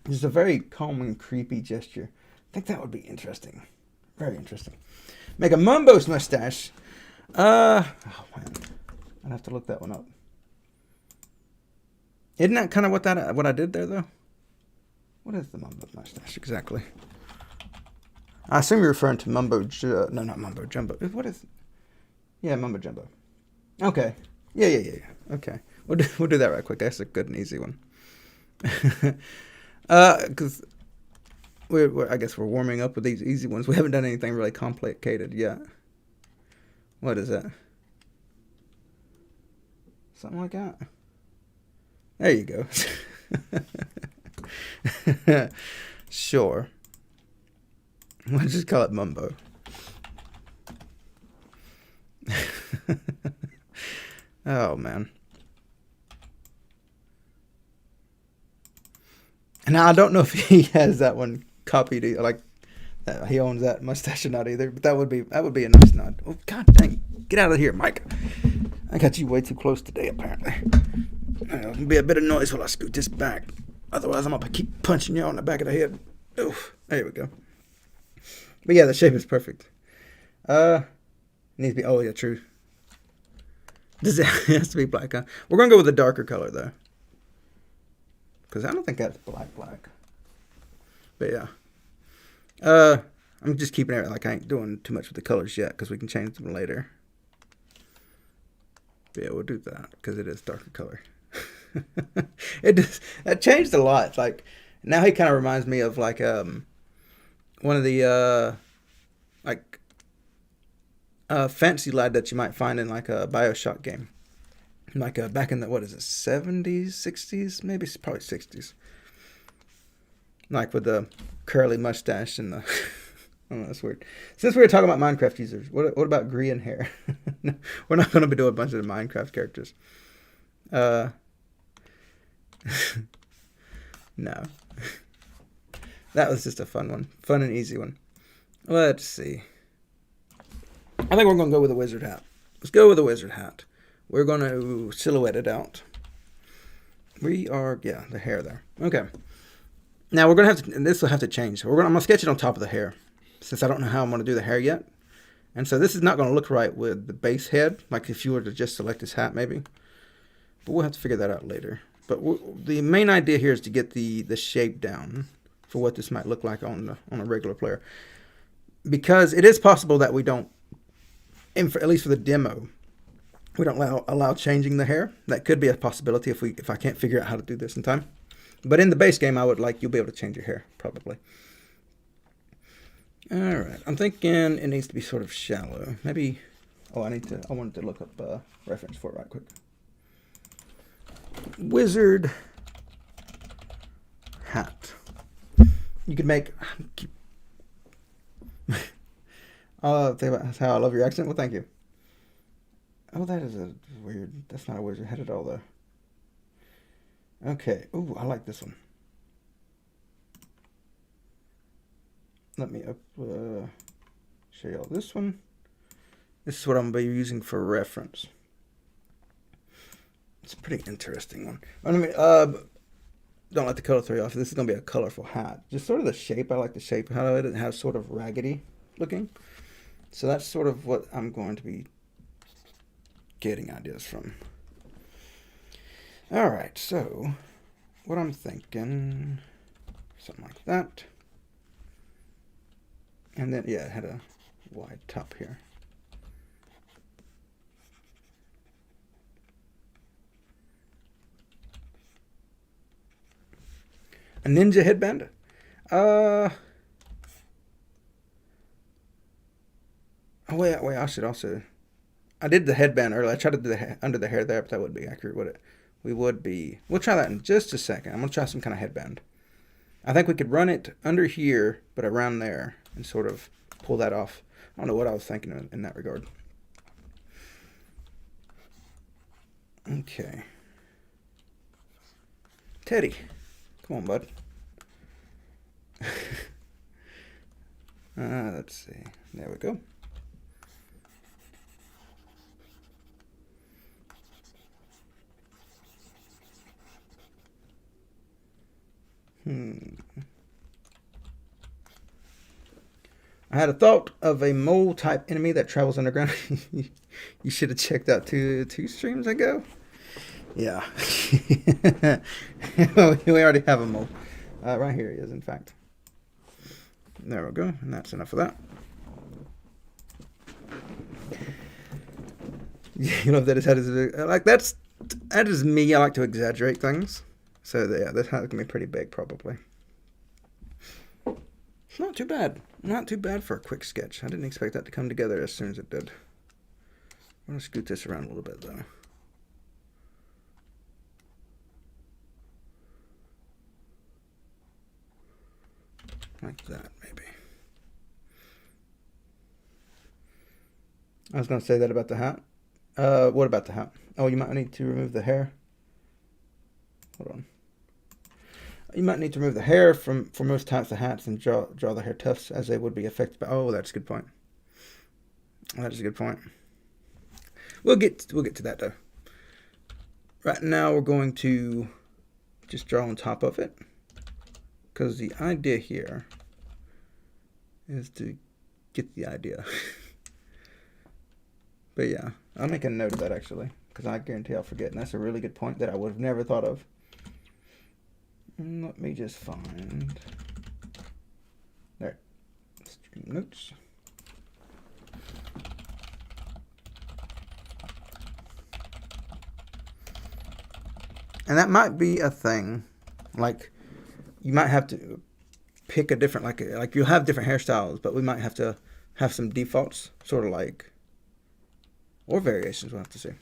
Just a very calm and creepy gesture. I think that would be interesting. Very interesting. Make a Mumbo's mustache. Oh man, I'd have to look that one up. Isn't that kind of what I did there though? What is the Mumbo's mustache exactly? I assume you're referring to Mumbo. No, not Mumbo Jumbo. What is? Yeah, Mumbo Jumbo. Okay. Yeah. Okay, we'll do that right quick. That's a good and easy one. Because I guess we're warming up with these easy ones. We haven't done anything really complicated yet. What is that? Something like that. There you go. Sure. We'll just call it Mumbo. Oh, man. Now, I don't know if he has that one copied, like, he owns that mustache or not either, but that would be a nice nod. Oh, god dang. Get out of here, Mike. I got you way too close today, apparently. There'll be a bit of noise while I scoot this back. Otherwise, I'm going to keep punching you on the back of the head. Oof. There we go. But yeah, the shape is perfect. Needs to be. Oh yeah, true. It has to be black, huh? We're gonna go with a darker color though, because I don't think that's black. But yeah, I'm just keeping it like I ain't doing too much with the colors yet, because we can change them later. But yeah, we'll do that because it is darker color. That changed a lot. Like now he kind of reminds me of like one of the fancy lad that you might find in like a BioShock game, like back in the 70s, 60s, maybe it's probably 60s, like with the curly mustache and the I don't know, that's weird. Since we were talking about Minecraft users, what about green hair? No, we're not going to be doing a bunch of the Minecraft characters. No. That was just a fun and easy one. Let's see. I think we're going to go with a wizard hat. Let's go with a wizard hat. We're going to silhouette it out. The hair there. Okay. Now we're going to have to, and this will have to change. I'm going to sketch it on top of the hair, since I don't know how I'm going to do the hair yet. And so this is not going to look right with the base head, like if you were to just select this hat maybe. But we'll have to figure that out later. But the main idea here is to get the shape down for what this might look like on a regular player. Because it is possible that we don't, at least for the demo, we don't allow changing the hair. That could be a possibility if I can't figure out how to do this in time. But in the base game, you'll be able to change your hair, probably. Alright, I'm thinking it needs to be sort of shallow. Maybe, I wanted to look up a reference for it right quick. Wizard hat. You could make, think about how I love your accent. Well, thank you. Oh, that is a weird, that's not a wizard hat at all, though. Okay, ooh, I like this one. Let me show y'all this one. This is what I'm going to be using for reference. It's a pretty interesting one. I mean, don't let the color throw you off. This is gonna be a colorful hat. Just sort of the shape. I like the shape. How it has sort of raggedy looking. So that's sort of what I'm going to be getting ideas from. All right, so what I'm thinking, something like that. And then, yeah, it had a wide top here. A ninja headband. Oh wait, I should also. I did the headband earlier. I tried to do the under the hair there, but that would be accurate, would it? We would be. We'll try that in just a second. I'm gonna try some kind of headband. I think we could run it under here, but around there, and sort of pull that off. I don't know what I was thinking in that regard. Okay. Teddy, come on, bud. Let's see. There we go. I had a thought of a mole type enemy that travels underground. You should have checked out two streams ago. Yeah. We already have a mole. Right here he is, in fact. There we go. And that's enough of that. You know that his head is like that is me. I like to exaggerate things. So yeah, this hat can be pretty big probably. It's not too bad. Not too bad for a quick sketch. I didn't expect that to come together as soon as it did. I'm going to scoot this around a little bit, though. Like that, maybe. I was going to say that about the hat. What about the hat? Oh, you might need to remove the hair. Hold on. You might need to remove the hair for most types of hats and draw the hair tufts as they would be affected by. Oh, that's a good point. That is a good point. We'll get to that though. Right now we're going to just draw on top of it because the idea here is to get the idea. But yeah, I'll make a note of that actually because I guarantee I'll forget, and that's a really good point that I would have never thought of. Let me just find there. Stream notes. And that might be a thing. Like you might have to pick a different like you'll have different hairstyles, but we might have to have some defaults, sort of like, or variations. We'll have to see.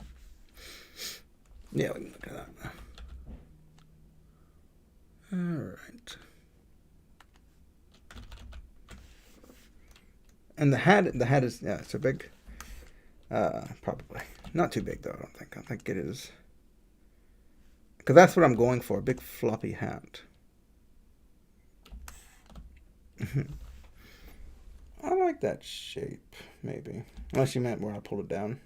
Yeah, we can look at that. All right. And the hat is, yeah, so big. Probably not too big though. I don't think. I think it is because that's what I'm going for. A big floppy hat. I like that shape, maybe. Unless you meant where I pulled it down.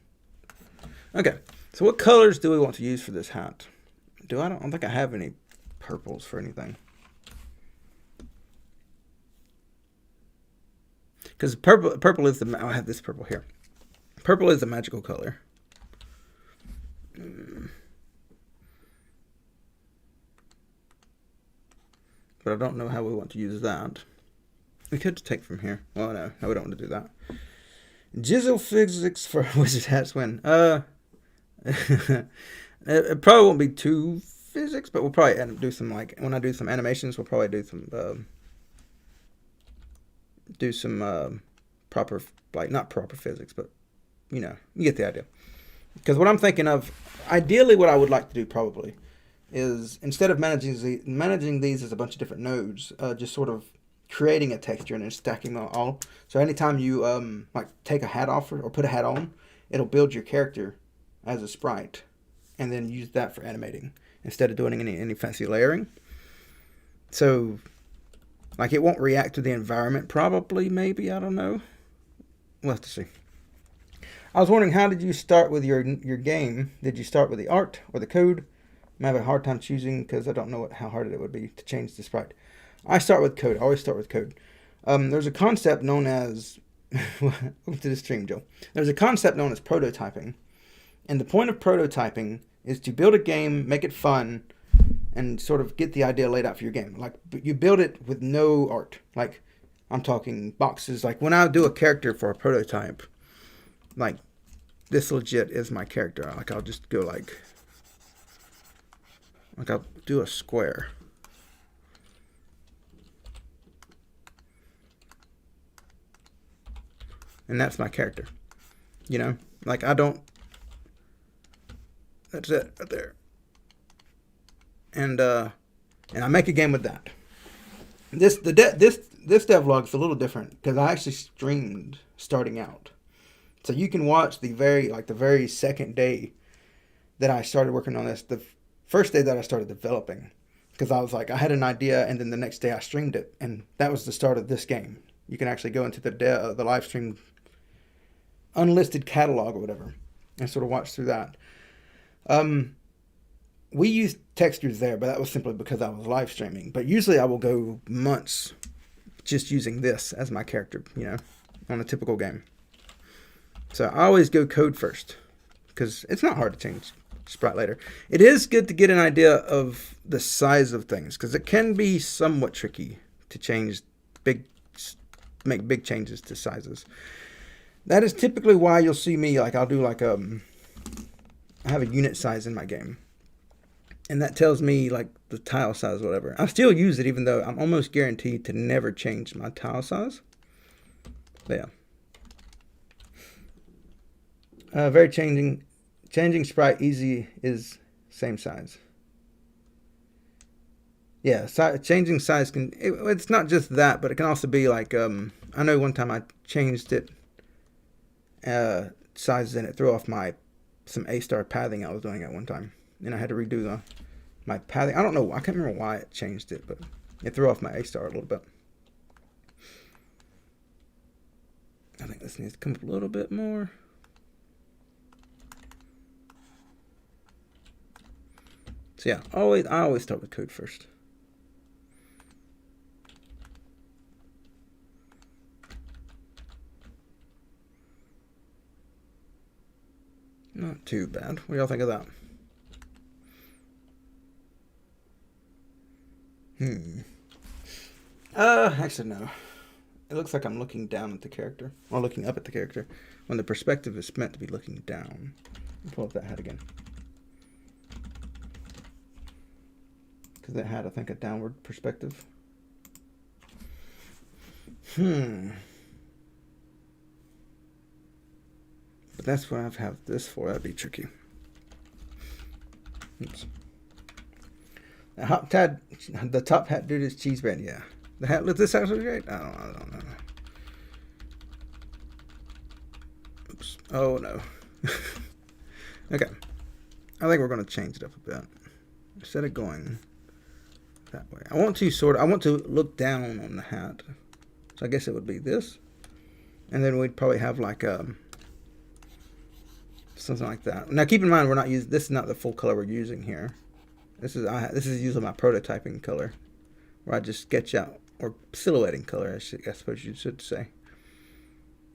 Okay. So what colors do we want to use for this hat? I don't think I have any purples for anything. Because purple is the, I have this purple here. Purple is the magical color. But I don't know how we want to use that. We could take from here. Well, no, we don't want to do that. Jizzle physics for wizard hats win. It probably won't be too physics, but we'll probably do some, like, when I do some animations, we'll probably do some proper, like, not proper physics, but you know, you get the idea. Because what I'm thinking of, ideally what I would like to do probably is, instead of managing these as a bunch of different nodes, just sort of creating a texture and then stacking them all. So anytime you like take a hat off or put a hat on, it'll build your character as a sprite and then use that for animating instead of doing any fancy layering. So like it won't react to the environment probably, maybe, I don't know. We'll have to see. I was wondering, how did you start with your game? Did you start with the art or the code? I'm having a hard time choosing because I don't know how hard it would be to change the sprite. I start with code. I always start with code. There's a concept known as welcome to the stream, Joe. There's a concept known as prototyping, and the point of prototyping is to build a game, make it fun, and sort of get the idea laid out for your game. Like, you build it with no art. Like, I'm talking boxes. Like, when I do a character for a prototype, like, this legit is my character. Like, I'll just go like I'll do a square. And that's my character. You know? Like, I don't... That's it, right there. And I make a game with that. This devlog is a little different because I actually streamed starting out. So you can watch the very second day that I started working on this, the first day that I started developing, because I was like, I had an idea, and then the next day I streamed it, and that was the start of this game. You can actually go into the live stream unlisted catalog or whatever, and sort of watch through that. We used textures there, but that was simply because I was live streaming. But usually I will go months just using this as my character, you know, on a typical game. So I always go code first, because it's not hard to change sprite later. It is good to get an idea of the size of things, because it can be somewhat tricky to make big changes to sizes. That is typically why you'll see me, like, I'll do like I have a unit size in my game. And that tells me, like, the tile size or whatever. I still use it, even though I'm almost guaranteed to never change my tile size. But yeah. Very changing sprite easy is same size. Yeah, changing size it's not just that, but it can also be like, I know one time I changed it, sizes, and it threw off some A-star pathing I was doing at one time. And I had to redo my pathing. I don't know. I can't remember why it changed it, but it threw off my A-star a little bit. I think this needs to come up a little bit more. So yeah, I always start with code first. Not too bad. What do y'all think of that? Actually, no. It looks like I'm looking down at the character, or looking up at the character, when the perspective is meant to be looking down. I'll pull up that hat again. Because it had, I think, a downward perspective. But that's what I have this for. That'd be tricky. Oops. The top hat dude is cheese bread. Yeah. The hat looks this actually great. I don't know. Oops. Oh no. Okay. I think we're going to change it up a bit. Instead of going that way, I want to look down on the hat. So I guess it would be this, and then we'd probably have like something like that. Now keep in mind, this is not the full color we're using here. This is usually my prototyping color, where I just sketch out, or silhouetting color, I suppose you should say,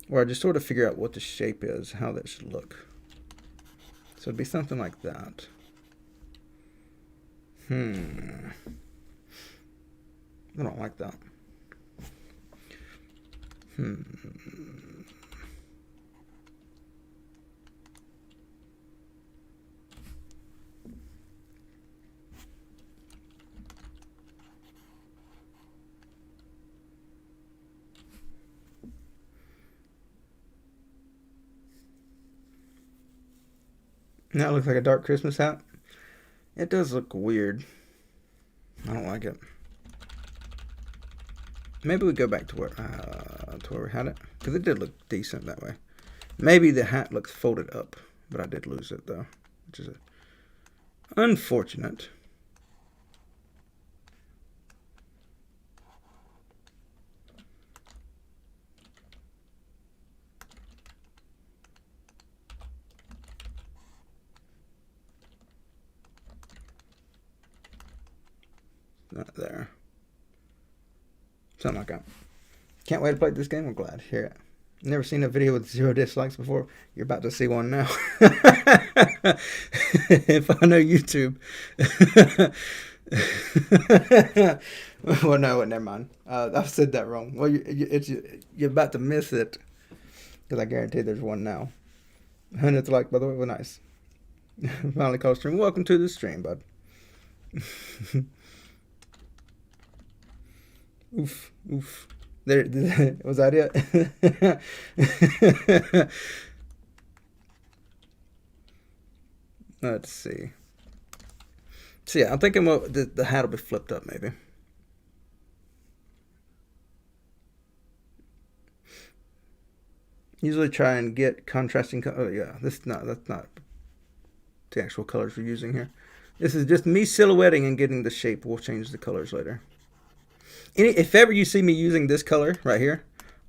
where I just sort of figure out what the shape is, how that should look. So it'd be something like that. I don't like that. That looks like a dark Christmas hat. It does look weird. I don't like it. Maybe we go back to where we had it, because it did look decent that way. Maybe the hat looks folded up, but I did lose it though, which is unfortunate. Not there. Something like that. Can't wait to play this game. I'm glad to hear it. Never seen a video with 0 dislikes before. You're about to see one now. If I know YouTube. Well, no, never mind. I've said that wrong. Well, you're about to miss it. Because I guarantee there's one now. 100th like, by the way, was nice. Finally called stream. Welcome to the stream, bud. Oof, oof. There, was that it? Let's see. So yeah, I'm thinking the hat will be flipped up maybe. Usually try and get contrasting. Oh yeah, that's not the actual colors we're using here. This is just me silhouetting and getting the shape. We'll change the colors later. If ever you see me using this color right here,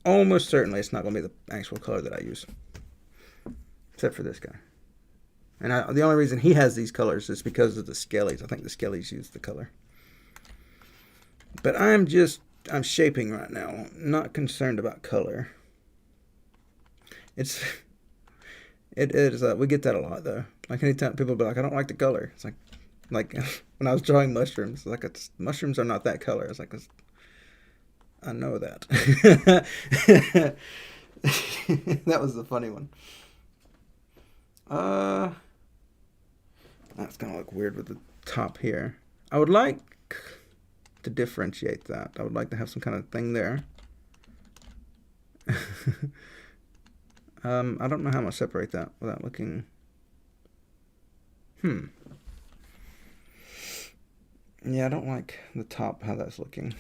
almost certainly it's not going to be the actual color that I use. Except for this guy. And the only reason he has these colors is because of the skellies. I think the skellies use the color. But I'm shaping right now. Not concerned about color. It is, we get that a lot though. Like anytime people be like, I don't like the color. It's like when I was drawing mushrooms, mushrooms are not that color. It's like, I know that. That was the funny one. That's gonna look weird with the top here. I would like to differentiate that. I would like to have some kind of thing there. I don't know how I'm gonna separate that without looking. Yeah, I don't like the top, how that's looking.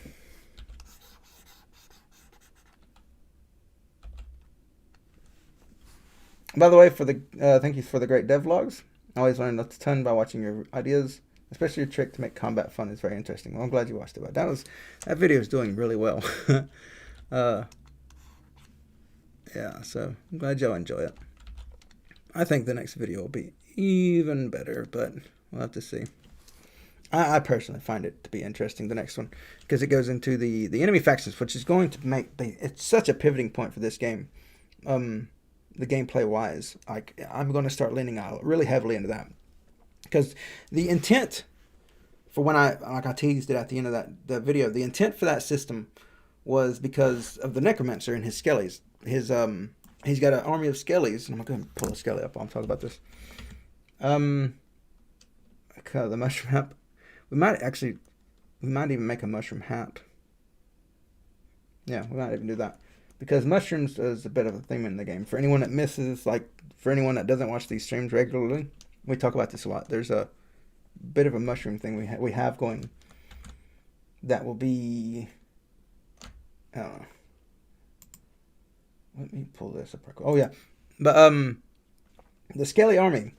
By the way, thank you for the great devlogs. I always learn a ton by watching your ideas, especially your trick to make combat fun is very interesting. Well, I'm glad you watched it. But that video is doing really well. Yeah, so I'm glad y'all enjoy it. I think the next video will be even better, but we'll have to see. I personally find it to be interesting, the next one, because it goes into the enemy factions, which is going to it's such a pivoting point for this game. The gameplay wise, I'm going to start leaning out really heavily into that, because the intent for when I teased it at the end of that video, the intent for that system was because of the necromancer and his skellies. He's got an army of skellies, and I'm going to pull a skelly up while I'm talking about this. The mushroom hat. We might even make a mushroom hat. Yeah, we might even do that. Because mushrooms is a bit of a theme in the game. For anyone that misses, for anyone that doesn't watch these streams regularly, we talk about this a lot. There's a bit of a mushroom thing we have going that will be... let me pull this up. Oh, yeah. But the Skelly army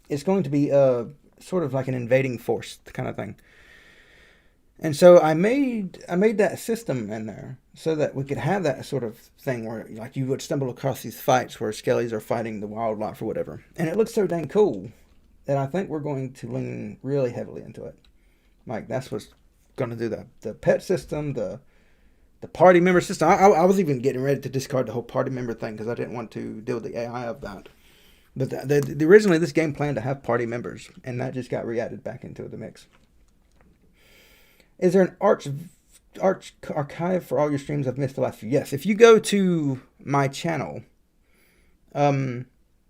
is going to be sort of like an invading force kind of thing. And so I made that system in there so that we could have that sort of thing where you would stumble across these fights where skellies are fighting the wildlife or whatever. And it looks so dang cool that I think we're going to lean really heavily into it. That's what's going to do the pet system, the party member system. I was even getting ready to discard the whole party member thing because I didn't want to deal with the AI of that. But originally this game planned to have party members, and that just got re-added back into the mix. Is there an arch archive for all your streams I've missed the last few? Yes. If you go to my channel, the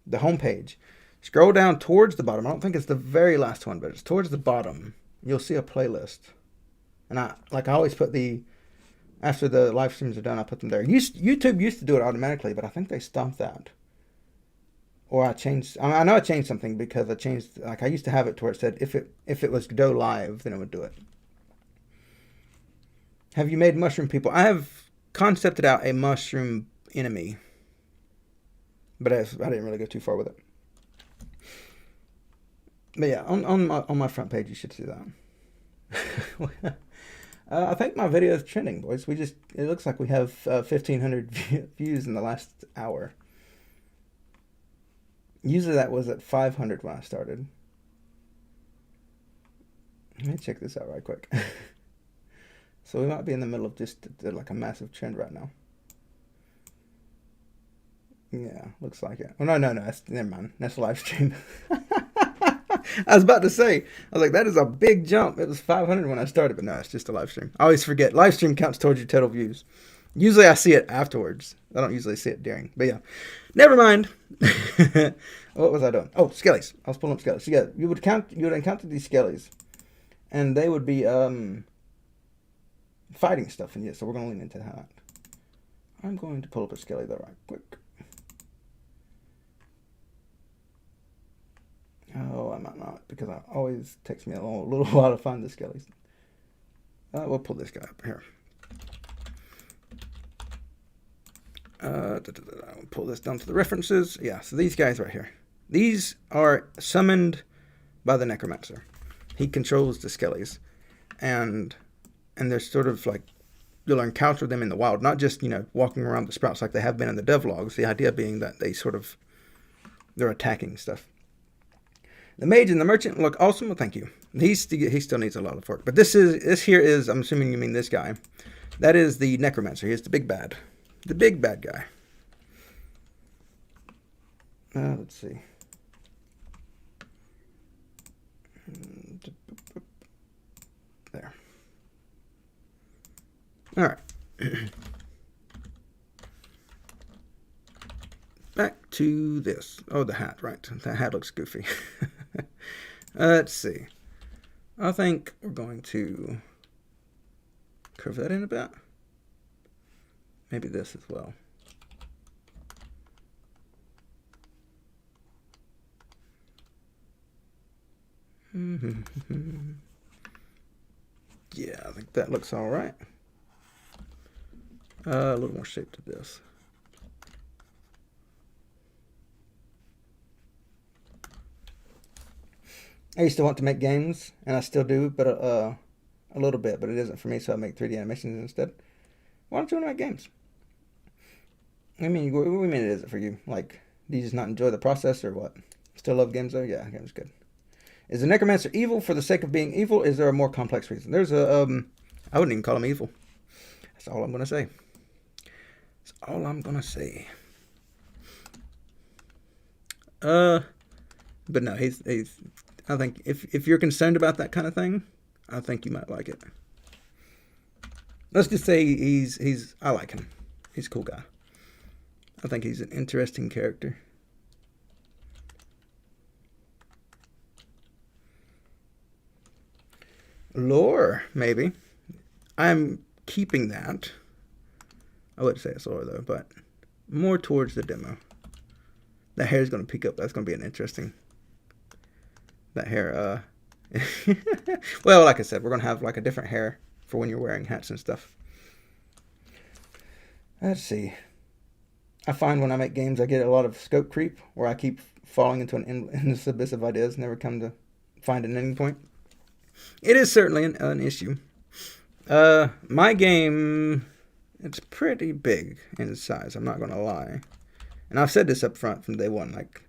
homepage, scroll down towards the bottom. I don't think it's the very last one, but it's towards the bottom. You'll see a playlist. And I always put after the live streams are done, I put them there. YouTube used to do it automatically, but I think they stopped that. Or I know I changed something because I changed, I used to have it to where it said if it was go live, then it would do it. Have you made mushroom people? I have concepted out a mushroom enemy, but I didn't really go too far with it. But yeah, on my front page, you should see that. I think my video is trending, boys. It looks like we have 1,500 views in the last hour. Usually that was at 500 when I started. Let me check this out right quick. So we might be in the middle of just like a massive trend right now. Yeah, looks like it. Oh, no. Never mind. That's a live stream. I was about to say, I was like, that is a big jump. It was 500 when I started, but no, it's just a live stream. I always forget. Live stream counts towards your total views. Usually I see it afterwards. I don't usually see it during. But yeah, never mind. What was I doing? Oh, skellies. I was pulling up skellies. So yeah, you would encounter these skellies, and they would be fighting stuff. And yeah, so we're going to lean into that. I'm going to pull up a skelly though right quick. Oh, I might not, because it always takes me a little while to find the skellies. We'll pull this guy up here. I'll pull this down to the references. Yeah, so these guys right here. These are summoned by the necromancer. He controls the skellies. And they're sort of like, you'll encounter them in the wild, not just, walking around the sprouts like they have been in the devlogs. The idea being that they're attacking stuff. The mage and the merchant look awesome. Well, thank you. He still needs a lot of work. But this here is, I'm assuming you mean this guy. That is the necromancer. He's the big bad. The big bad guy. Let's see. There. All right. Back to this. Oh, the hat, right. The hat looks goofy. Let's see. I think we're going to curve that in a bit. Maybe this as well. Yeah, I think that looks all right. A little more shape to this. I used to want to make games, and I still do, but a little bit, but it isn't for me, so I make 3D animations instead. Why don't you want to make games? I mean, what do you mean it isn't for you? Like, do you just not enjoy the process, or what? Still love games, though? Yeah, games good. Is the necromancer evil for the sake of being evil? Is there a more complex reason? There's I wouldn't even call him evil. That's all I'm going to say. That's all I'm going to say. But no, he's I think if you're concerned about that kind of thing, I think you might like it. Let's just say I like him. He's a cool guy. I think he's an interesting character. Lore, maybe. I'm keeping that. I wouldn't say it's lore though, but more towards the demo. That hair's going to peek up. That's going to be an interesting. That hair, well, like I said, we're going to have like a different hair for when you're wearing hats and stuff. Let's see. I find when I make games, I get a lot of scope creep, where I keep falling into an endless abyss of ideas, never come to find an ending point. It is certainly an issue. My game, it's pretty big in size, I'm not going to lie. And I've said this up front from day one, like,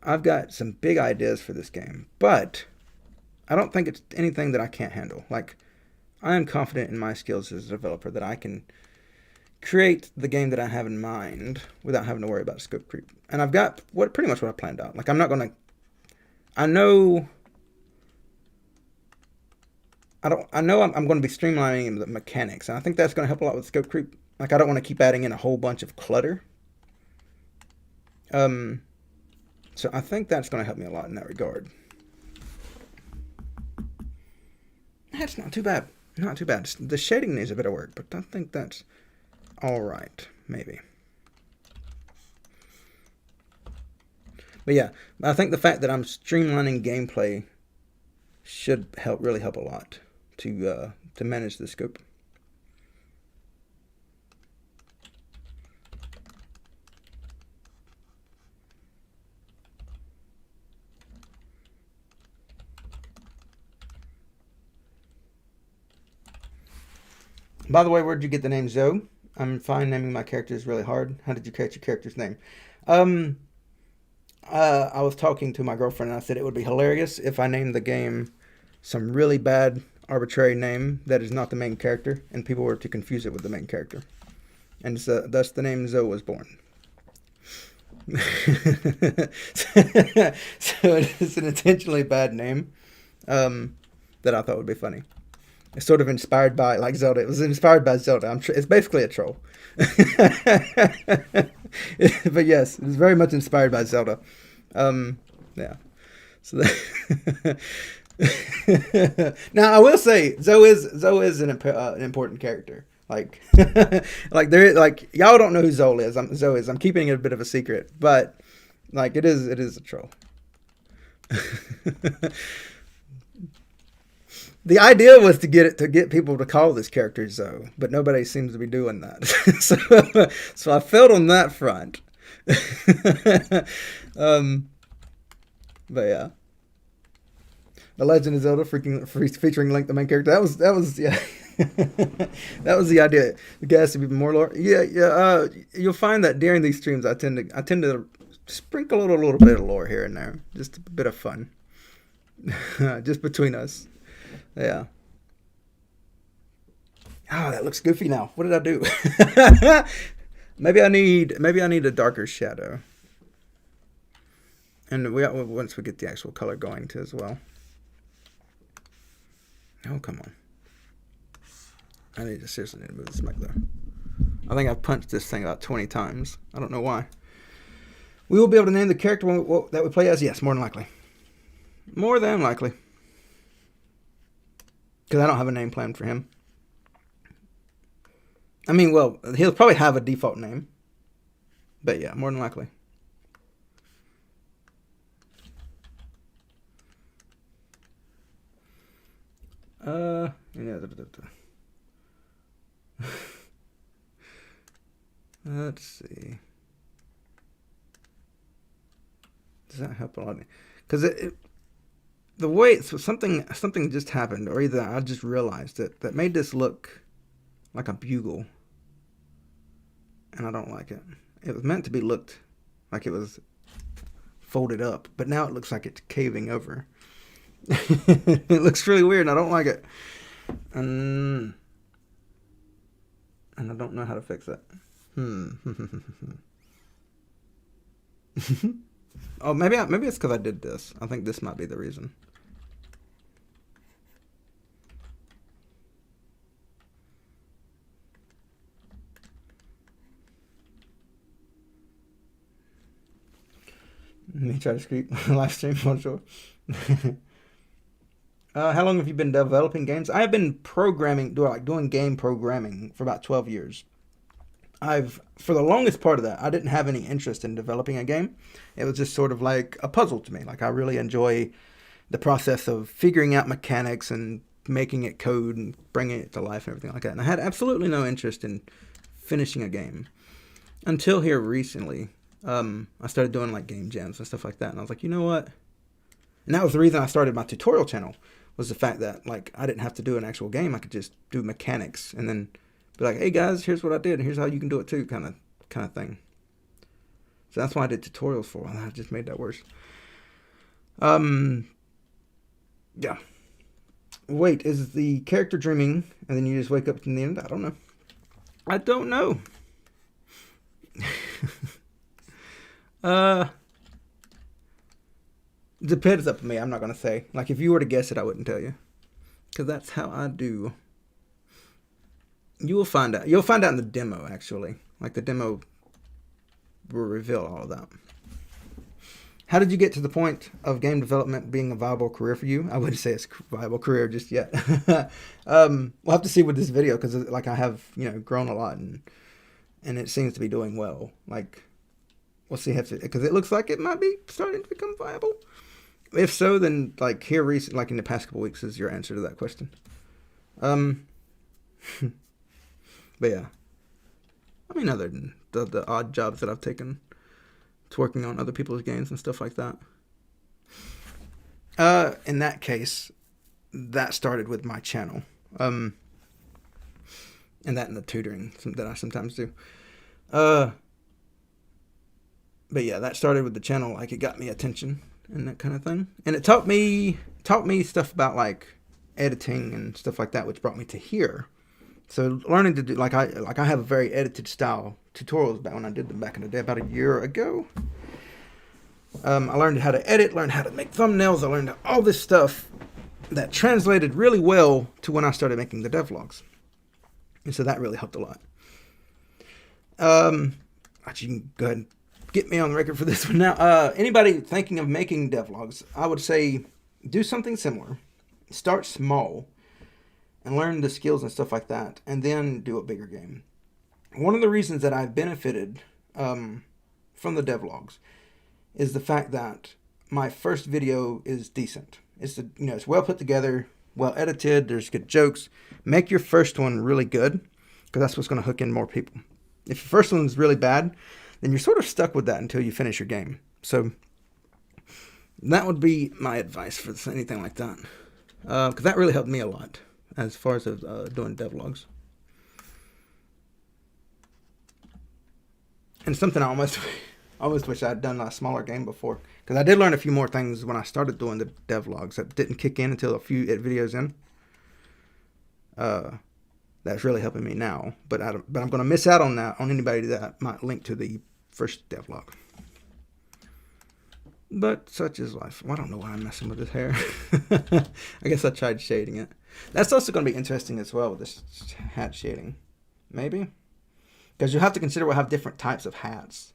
I've got some big ideas for this game, but I don't think it's anything that I can't handle. Like, I am confident in my skills as a developer that I can create the game that I have in mind without having to worry about scope creep. And I've got pretty much what I planned out. Like, I'm not going to, I know I'm going to be streamlining the mechanics, and I think that's going to help a lot with scope creep. Like, I don't want to keep adding in a whole bunch of clutter. So I think that's going to help me a lot in that regard. That's not too bad. Not too bad. The shading needs a bit of work, but I think that's all right, maybe. But yeah, I think the fact that I'm streamlining gameplay should really help a lot to manage the scope. By the way, where'd you get the name Zoe? I'm fine naming my characters really hard. How did you catch your character's name? I was talking to my girlfriend and I said it would be hilarious if I named the game some really bad arbitrary name that is not the main character, and people were to confuse it with the main character. And so, thus the name Zoe was born. So it's an intentionally bad name that I thought would be funny. It's sort of inspired by, like Zelda. It was inspired by Zelda. It's basically a troll. But yes, it was very much inspired by Zelda. Yeah. So now I will say Zoe is an important character. Like, like y'all don't know who Zoe is. I'm keeping it a bit of a secret, but like it is a troll. The idea was to get people to call this character Zoe, but nobody seems to be doing that. So I failed on that front. But yeah, The Legend of Zelda, featuring Link, the main character. That was yeah. That was the idea. The guys to be more lore. Yeah. You'll find that during these streams, I tend to sprinkle a little bit of lore here and there, just a bit of fun, just between us. Yeah. Oh, that looks goofy now. What did I do? Maybe I need a darker shadow. And once we get the actual color going too as well. Oh, come on. I seriously need to move this mic though. I think I've punched this thing about 20 times. I don't know why. We will be able to name the character that we play as? Yes, more than likely. More than likely. Because I don't have a name planned for him. I mean, well, he'll probably have a default name. But yeah, more than likely. Let's see. Does that help a lot? Because the way something just happened, or either I just realized it, that made this look like a bugle, and I don't like it. It was meant to be looked like it was folded up, but now it looks like it's caving over. It looks really weird, and I don't like it. And I don't know how to fix it. Oh, maybe it's because I did this. I think this might be the reason. Let me try to script live stream on sure. How long have you been developing games? I have been doing game programming for about 12 years. For the longest part of that, I didn't have any interest in developing a game. It was just sort of like a puzzle to me. Like, I really enjoy the process of figuring out mechanics and making it code and bringing it to life and everything like that. And I had absolutely no interest in finishing a game until here recently. I started doing like game jams and stuff like that. And I was like, you know what? And that was the reason I started my tutorial channel, was the fact that like I didn't have to do an actual game. I could just do mechanics and then be like, hey guys, here's what I did and here's how you can do it too, kind of thing. So that's why I did tutorials for a while. I just made that worse. Yeah. Wait, is the character dreaming and then you just wake up in the end? I don't know. Depends up to me. I'm not going to say. Like, if you were to guess it, I wouldn't tell you. Because that's how I do. You will find out. You'll find out in the demo, actually. Like, the demo will reveal all of that. How did you get to the point of game development being a viable career for you? I wouldn't say it's a viable career just yet. We'll have to see with this video, because, like, I have, grown a lot, and it seems to be doing well. Like, we'll see, because it looks like it might be starting to become viable. If so, then like here recent, like in the past couple weeks, is your answer to that question. But yeah, I mean, other than the odd jobs that I've taken, to working on other people's games and stuff like that. In that case, that started with my channel, and that and the tutoring that I sometimes do. But yeah, that started with the channel. Like, it got me attention. and that kind of thing. And it taught me stuff about like editing and stuff like that, which brought me to here. So learning to do like I have a very edited style tutorials back when I did them back in the day about a year ago. I learned how to edit, learned how to make thumbnails. I learned all this stuff that translated really well to when I started making the devlogs. And so that really helped a lot. You can go ahead and get me on the record for this one now. Anybody thinking of making devlogs, I would say do something similar. Start small and learn the skills and stuff like that, and then do a bigger game. One of the reasons that I've benefited from the devlogs is the fact that my first video is decent. It's well put together, well edited, there's good jokes. Make your first one really good, because that's what's going to hook in more people. If your first one's really bad, then you're sort of stuck with that until you finish your game. So that would be my advice for anything like that, because that really helped me a lot as far as doing devlogs. And something I almost wish I had done a smaller game before, because I did learn a few more things when I started doing the devlogs that didn't kick in until a few videos in. That's really helping me now, but I'm going to miss out on that on anybody that might link to the first devlog. But such is life. Well, I don't know why I'm messing with his hair. I guess I tried shading it. That's also going to be interesting as well with this hat shading. Maybe? Because you have to consider we'll have different types of hats.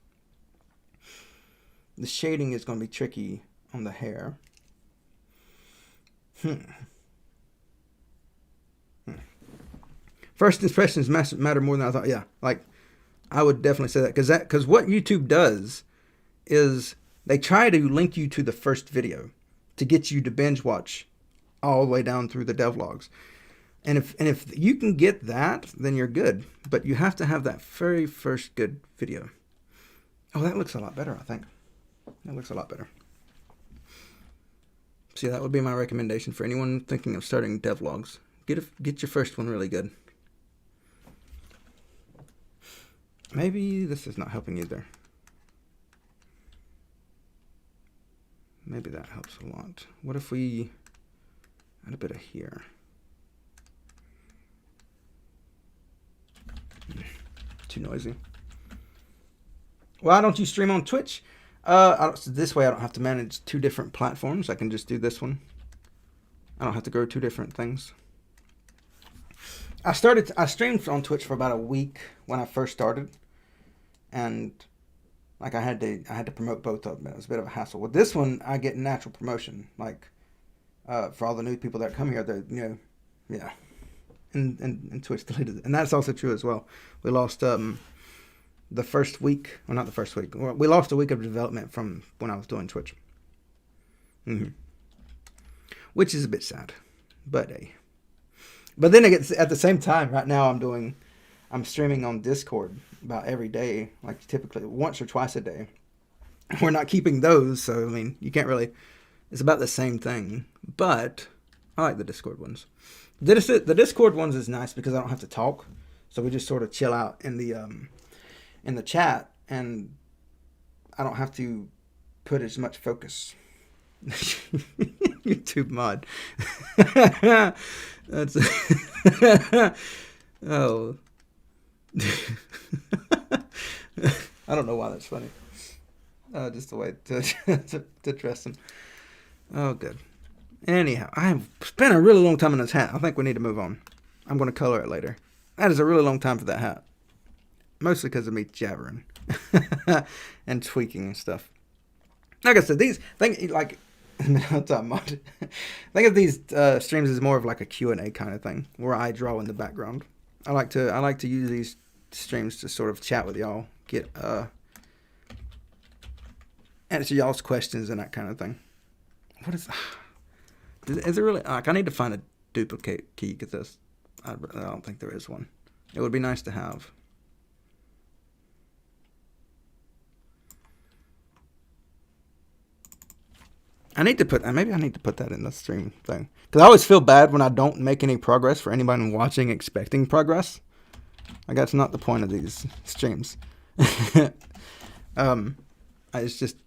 The shading is going to be tricky on the hair. First impressions matter more than I thought. Yeah, like I would definitely say that, because what YouTube does is they try to link you to the first video to get you to binge watch all the way down through the devlogs. And if you can get that, then you're good. But you have to have that very first good video. Oh, that looks a lot better, I think. That looks a lot better. See, that would be my recommendation for anyone thinking of starting devlogs. Get your first one really good. Maybe this is not helping either. Maybe that helps a lot. What if we add a bit of here? Too noisy. Why don't you stream on Twitch? This way I don't have to manage two different platforms. I can just do this one. I don't have to go two different things. I streamed on Twitch for about a week when I first started, and like I had to promote both of them. It was a bit of a hassle. With this one, I get natural promotion. Like for all the new people that come here, yeah. And Twitch deleted it, and that's also true as well. We lost the first week, well, not the first week. We lost a week of development from when I was doing Twitch. Which is a bit sad, but hey. But then at the same time, right now I'm streaming on Discord about every day, like typically once or twice a day. We're not keeping those, so I mean, you can't really. It's about the same thing, but I like the Discord ones. The Discord ones is nice because I don't have to talk, so we just sort of chill out in the chat, and I don't have to put as much focus. YouTube mod. That's oh. I don't know why that's funny. Just the way to dress him. Oh, good. Anyhow, I've spent a really long time in this hat. I think we need to move on. I'm going to color it later. That is a really long time for that hat. Mostly because of me jabbering and tweaking and stuff. Like I said, think of these streams as more of like a Q&A kind of thing, where I draw in the background. I like to use these streams to sort of chat with y'all, get answer y'all's questions and that kind of thing. What is there really, like, I need to find a duplicate key because I don't think there is one. It would be nice to have. Maybe I need to put that in the stream thing. Because I always feel bad when I don't make any progress for anybody watching expecting progress. Like, that's not the point of these streams. I It's just,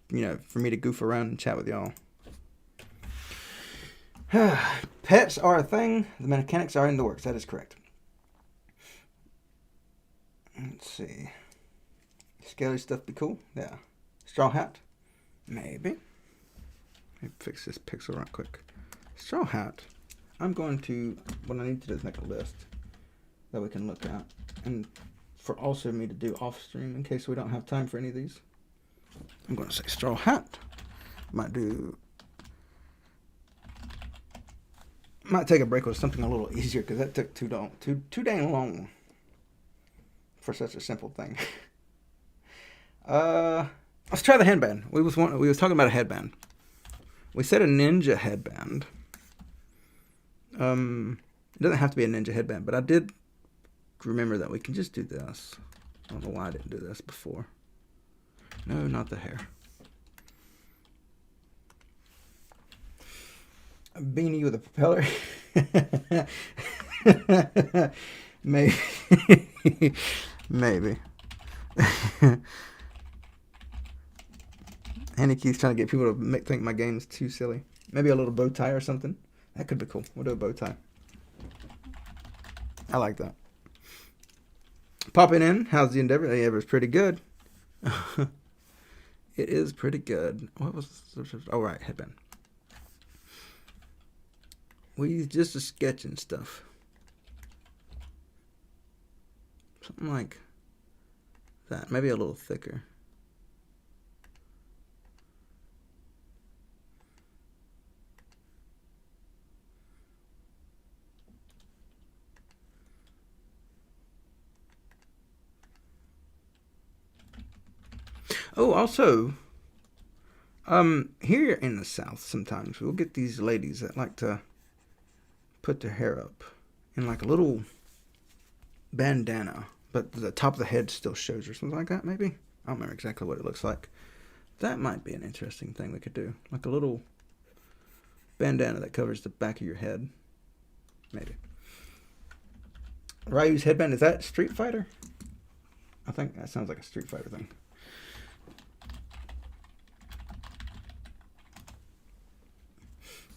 for me to goof around and chat with y'all. Pets are a thing. The mechanics are in the works. That is correct. Let's see. Scaly stuff be cool? Yeah. Straw hat? Maybe. Let me fix this pixel right quick. Straw hat. I'm going to, what I need to do is make a list that we can look at. And for also me to do off stream in case we don't have time for any of these. I'm going to say straw hat. Might take a break with something a little easier because that took too dang long for such a simple thing. Let's try the headband. We was talking about a headband. We said a ninja headband. It doesn't have to be a ninja headband, but I did remember that we can just do this. I don't know why I didn't do this before. No, not the hair. A beanie with a propeller. Maybe. Maybe. Andy Keith's trying to get people to think my game's too silly. Maybe a little bow tie or something. That could be cool. We'll do a bow tie. I like that. Popping in. How's the endeavor? The endeavor's pretty good. It is pretty good. What was this? Oh, right. Headband. We use just a sketch and stuff. Something like that. Maybe a little thicker. Oh, also, here in the South, sometimes we'll get these ladies that like to put their hair up in like a little bandana, but the top of the head still shows or something like that, maybe? I don't remember exactly what it looks like. That might be an interesting thing we could do. Like a little bandana that covers the back of your head. Maybe. Ryu's headband, is that Street Fighter? I think that sounds like a Street Fighter thing.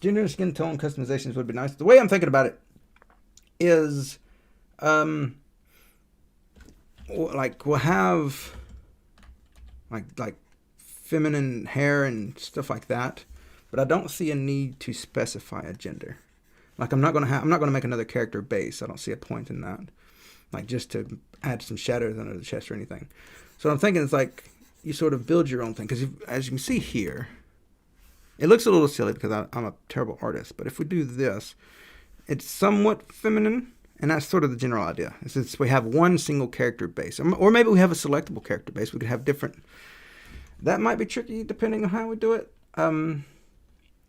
Gender, skin tone customizations would be nice. The way I'm thinking about it is, like we'll have like feminine hair and stuff like that, but I don't see a need to specify a gender. Like I'm not gonna make another character base. I don't see a point in that. Like just to add some shadows under the chest or anything. So what I'm thinking is like you sort of build your own thing because as you can see here. It looks a little silly because I'm a terrible artist, but if we do this, it's somewhat feminine, and that's sort of the general idea. It's we have one single character base, or maybe we have a selectable character base. We could have different. That might be tricky depending on how we do it,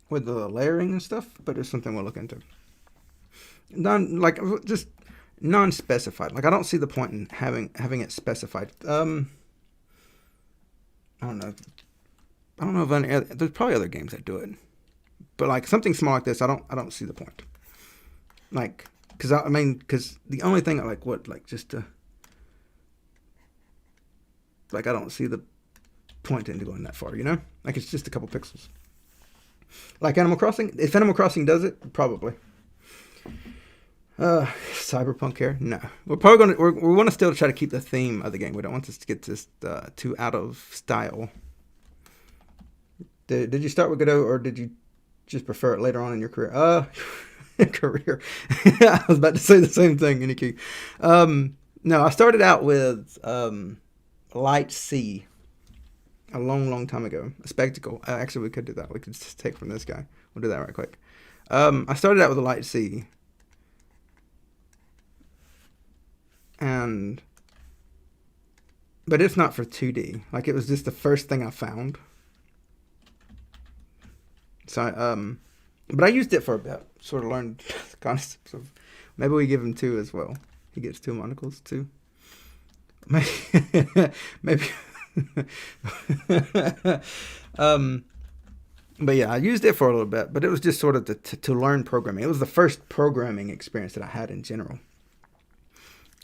with the layering and stuff. But it's something we'll look into. Just non-specified. Like I don't see the point in having it specified. I don't know. I don't know if any other, there's probably other games that do it, but like something small like this, I don't see the point. Like, because the only thing I just to, like I don't see the point into going that far, Like it's just a couple pixels. Like Animal Crossing, if Animal Crossing does it, probably. Cyberpunk hair? No. We're probably we want to still try to keep the theme of the game. We don't want this to get just too out of style. Did you start with Godot, or did you just prefer it later on in your career? Career. I was about to say the same thing, Nikki. No, I started out with Light C a long, long time ago. A spectacle. Actually, we could do that. We could just take from this guy. We'll do that right quick. I started out with a Light C. But it's not for 2D. Like, it was just the first thing I found. So, but I used it for a bit. Sort of learned the concepts of. Maybe we give him 2 as well. He gets 2 monocles too. Maybe. But yeah, I used it for a little bit. But it was just sort of to learn programming. It was the first programming experience that I had in general.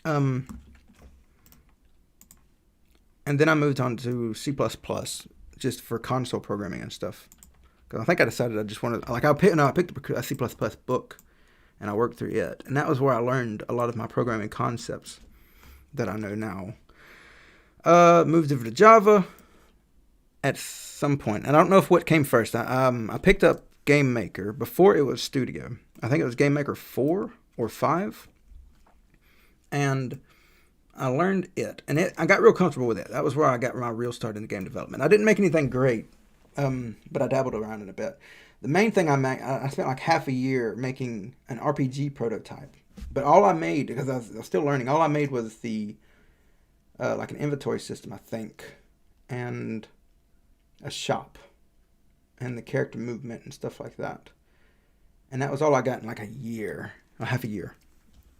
And then I moved on to C++, just for console programming and stuff. Because I think I decided I just wanted, like, I picked a C++ book, and I worked through it. And that was where I learned a lot of my programming concepts that I know now. Moved over to Java at some point. And I don't know if what came first. I picked up Game Maker before it was Studio. I think it was Game Maker 4 or 5. And I learned it. And I got real comfortable with it. That was where I got my real start in the game development. I didn't make anything great, but I dabbled around in a bit. The main thing I spent like half a year making an RPG prototype. But all I made, because I was still learning, all I made was the like an inventory system, I think, and a shop, and the character movement and stuff like that. And that was all I got in like a year, or half a year.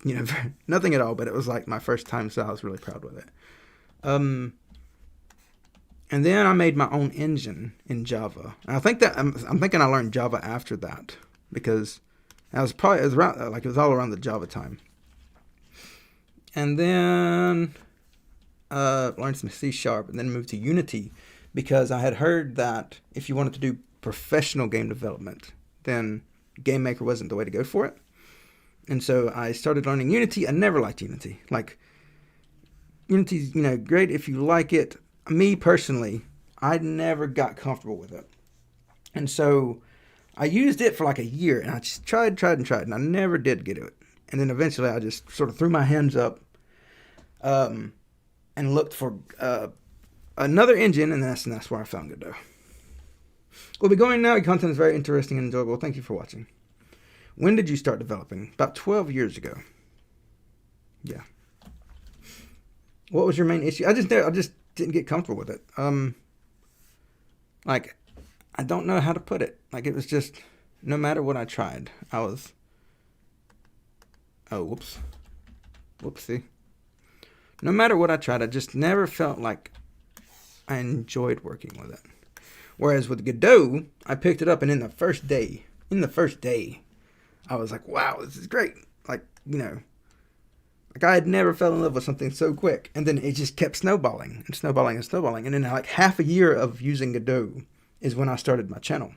You know, nothing at all, but it was like my first time, so I was really proud with it. And then I made my own engine in Java. And I think that I'm thinking I learned Java after that, because it was around, like, it was all around the Java time. And then learned some C#, and then moved to Unity, because I had heard that if you wanted to do professional game development, then Game Maker wasn't the way to go for it. And so I started learning Unity. I never liked Unity. Like, Unity's, you know, great if you like it. Me personally, I never got comfortable with it. And so I used it for like a year, and I just tried, and I never did get it. And then eventually I just sort of threw my hands up and looked for another engine, and that's where I found Godot. We'll be going now. Your content is very interesting and enjoyable. Thank you for watching. When did you start developing? About 12 years ago. Yeah. What was your main issue? I just didn't get comfortable with it. Like, I don't know how to put it. Like, it was just, no matter what I tried, I was... Oh, whoops. Whoopsie. No matter what I tried, I just never felt like I enjoyed working with it. Whereas with Godot, I picked it up, and in the first day, I was like, wow, this is great. Like, you know, like I had never fell in love with something so quick. And then it just kept snowballing and snowballing and snowballing. And then like half a year of using Godot is when I started my channel.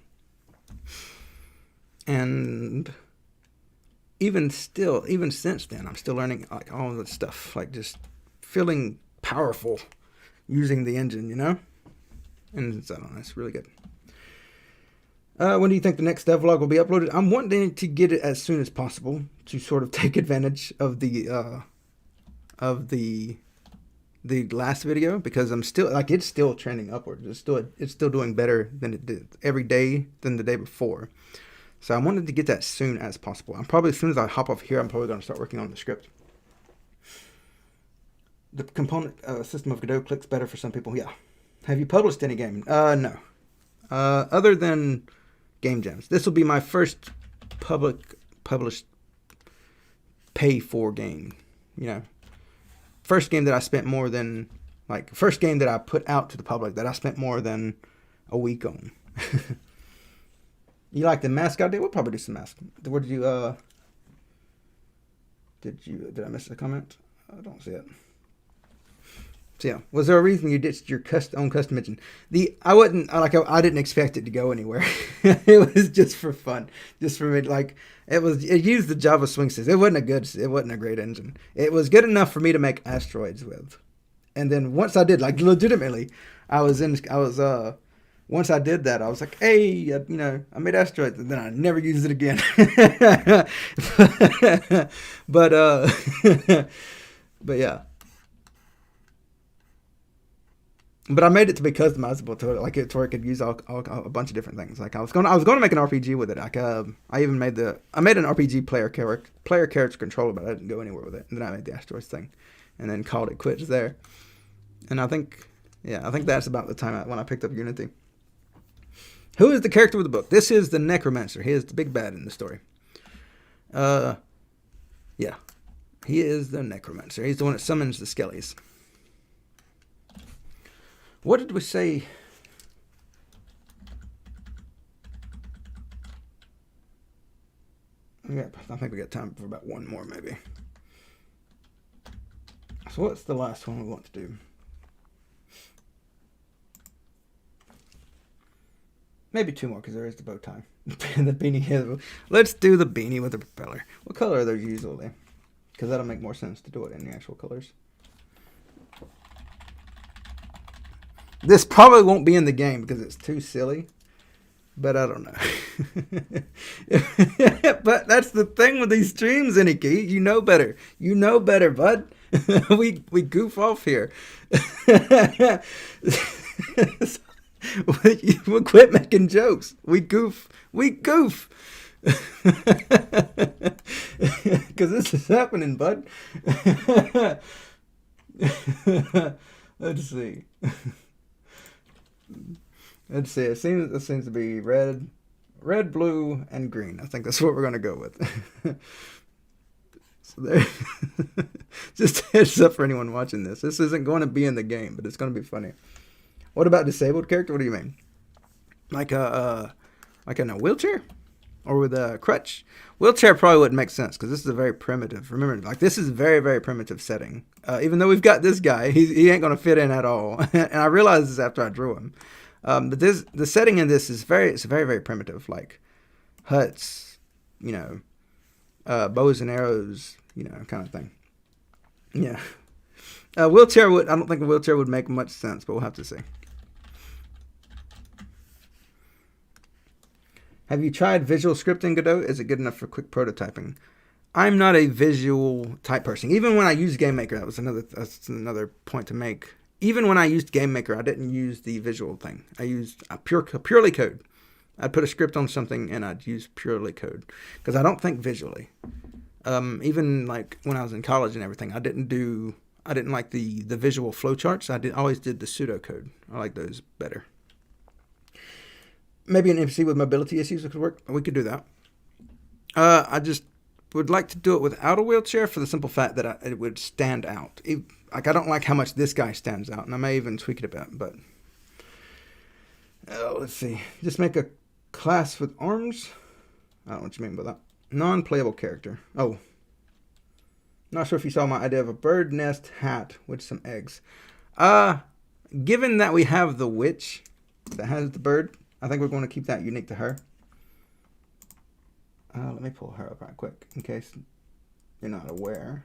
And even since then, I'm still learning like all of this stuff, like just feeling powerful using the engine, you know? And I don't know, it's really good. When do you think the next devlog will be uploaded? I'm wanting to get it as soon as possible to sort of take advantage of the last video, because I'm still like, it's still trending upwards. It's still doing better than it did every day than the day before. So I wanted to get that as soon as possible. I'm probably, as soon as I hop off here, I'm probably going to start working on the script. The component system of Godot clicks better for some people. Yeah. Have you published any game? No. Other than Game Jams. This will be my first published pay-for game. You know, first game that I spent more than, like, first game that I put out to the public that I spent more than a week on. You like the mask idea? We'll probably do some mask. Where did you, did I miss a comment? I don't see it. So yeah, was there a reason you ditched your own custom engine? I didn't expect it to go anywhere. It was just for fun, just for me. Like, it used the Java swing system. It wasn't a great engine. It was good enough for me to make asteroids with. And then once I did, like, legitimately, once I did that, I was like, hey, I made asteroids, and then I never used it again. But yeah. But I made it to be customizable to it, like to where it could use a bunch of different things. Like I was going to make an RPG with it. Like I made an RPG player character controller, but I didn't go anywhere with it. And then I made the asteroids thing, and then called it quits there. And I think that's about the time when I picked up Unity. Who is the character of the book? This is the Necromancer. He is the big bad in the story. Yeah, he is the Necromancer. He's the one that summons the Skellies. What did we say? Yeah, I think we got time for about one more, maybe. So what's the last one we want to do? Maybe two more because there is the bow tie. The beanie here. Let's do the beanie with the propeller. What color are those usually? Because that'll make more sense to do it in the actual colors. This probably won't be in the game because it's too silly. But I don't know. But that's the thing with these streams, Iniki. You know better. You know better, bud. we goof off here. We'll quit making jokes. We goof. We goof. Because this is happening, bud. Let's see. Let's see. It seems to be red, blue, and green. I think that's what we're gonna go with. So there. Just a heads up for anyone watching this. This isn't going to be in the game, but it's going to be funny. What about disabled character? What do you mean? Like in a wheelchair? Or with a crutch? Wheelchair probably wouldn't make sense because this is a very primitive. Remember, like this is a very, very primitive setting. Even though we've got this guy, he ain't going to fit in at all. And I realized this after I drew him. But the setting in this is very, very primitive. Like huts, bows and arrows, kind of thing. Yeah. I don't think a wheelchair would make much sense, but we'll have to see. Have you tried visual scripting, Godot? Is it good enough for quick prototyping? I'm not a visual type person. Even when I used GameMaker, that's another point to make. Even when I used GameMaker, I didn't use the visual thing. I used purely code. I'd put a script on something and I'd use purely code because I don't think visually. Even like when I was in college and everything, I didn't like the visual flowcharts. I always did the pseudocode. I like those better. Maybe an NPC with mobility issues could work. We could do that. I just would like to do it without a wheelchair for the simple fact that it would stand out. I don't like how much this guy stands out, and I may even tweak it a bit. But let's see. Just make a class with arms. I don't know what you mean by that. Non-playable character. Oh. Not sure if you saw my idea of a bird nest hat with some eggs. Given that we have the witch that has the bird, I think we're going to keep that unique to her. Let me pull her up right quick in case you're not aware.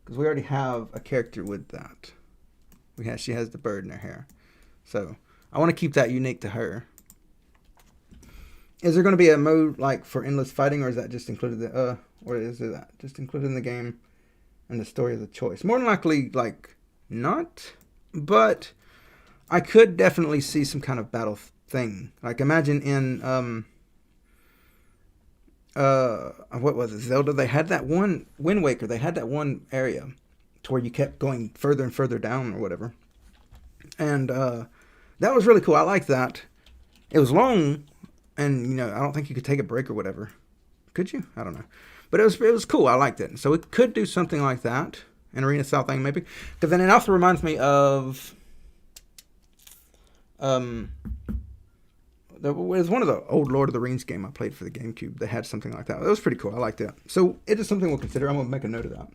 Because we already have a character with that. She has the bird in her hair. So I want to keep that unique to her. Is there going to be a mode like for endless fighting, or is that just included or is it that just included in the game and the story of the choice? More than likely, like not, but I could definitely see some kind of battle thing. Like imagine in what was it, Zelda? They had that one Wind Waker. They had that one area to where you kept going further and further down or whatever, and that was really cool. I liked that. It was long. And, I don't think you could take a break or whatever. Could you? I don't know. But it was cool. I liked it. So we could do something like that. An arena style thing, maybe. Because then it also reminds me of... there was one of the old Lord of the Rings game I played for the GameCube. They had something like that. It was pretty cool. I liked it. So it is something we'll consider. I'm going to make a note of that.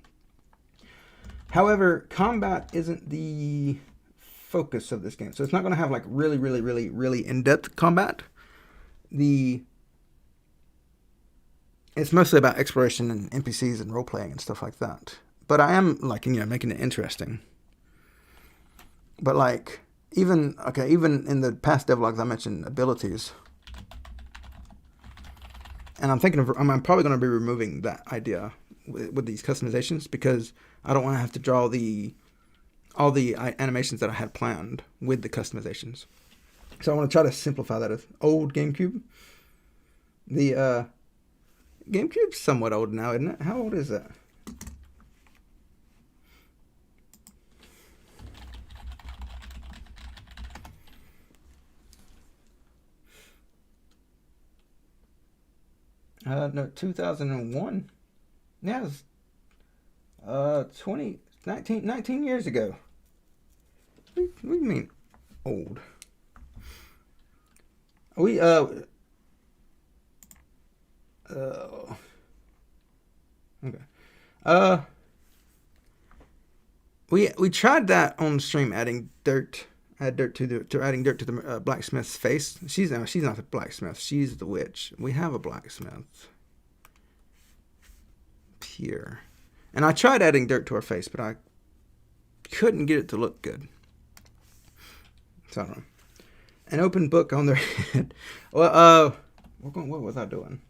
However, combat isn't the focus of this game. So it's not going to have like really, really, really, really in-depth combat. It's mostly about exploration and NPCs and role playing and stuff like that. But I am like making it interesting. But like even in the past devlogs I mentioned abilities, and I'm I'm probably going to be removing that idea with these customizations because I don't want to have to draw all the animations that I had planned with the customizations. So I want to try to simplify that. Old GameCube. The GameCube's somewhat old now, isn't it? How old is that? No, 2001. Yeah, it was 19 years ago. What do you mean old? We okay. We tried that on stream, adding dirt Add dirt to adding dirt to the blacksmith's face. She's not the blacksmith. She's the witch. We have a blacksmith here, and I tried adding dirt to her face, but I couldn't get it to look good. So I don't know. An open book on their head. Well, what was I doing?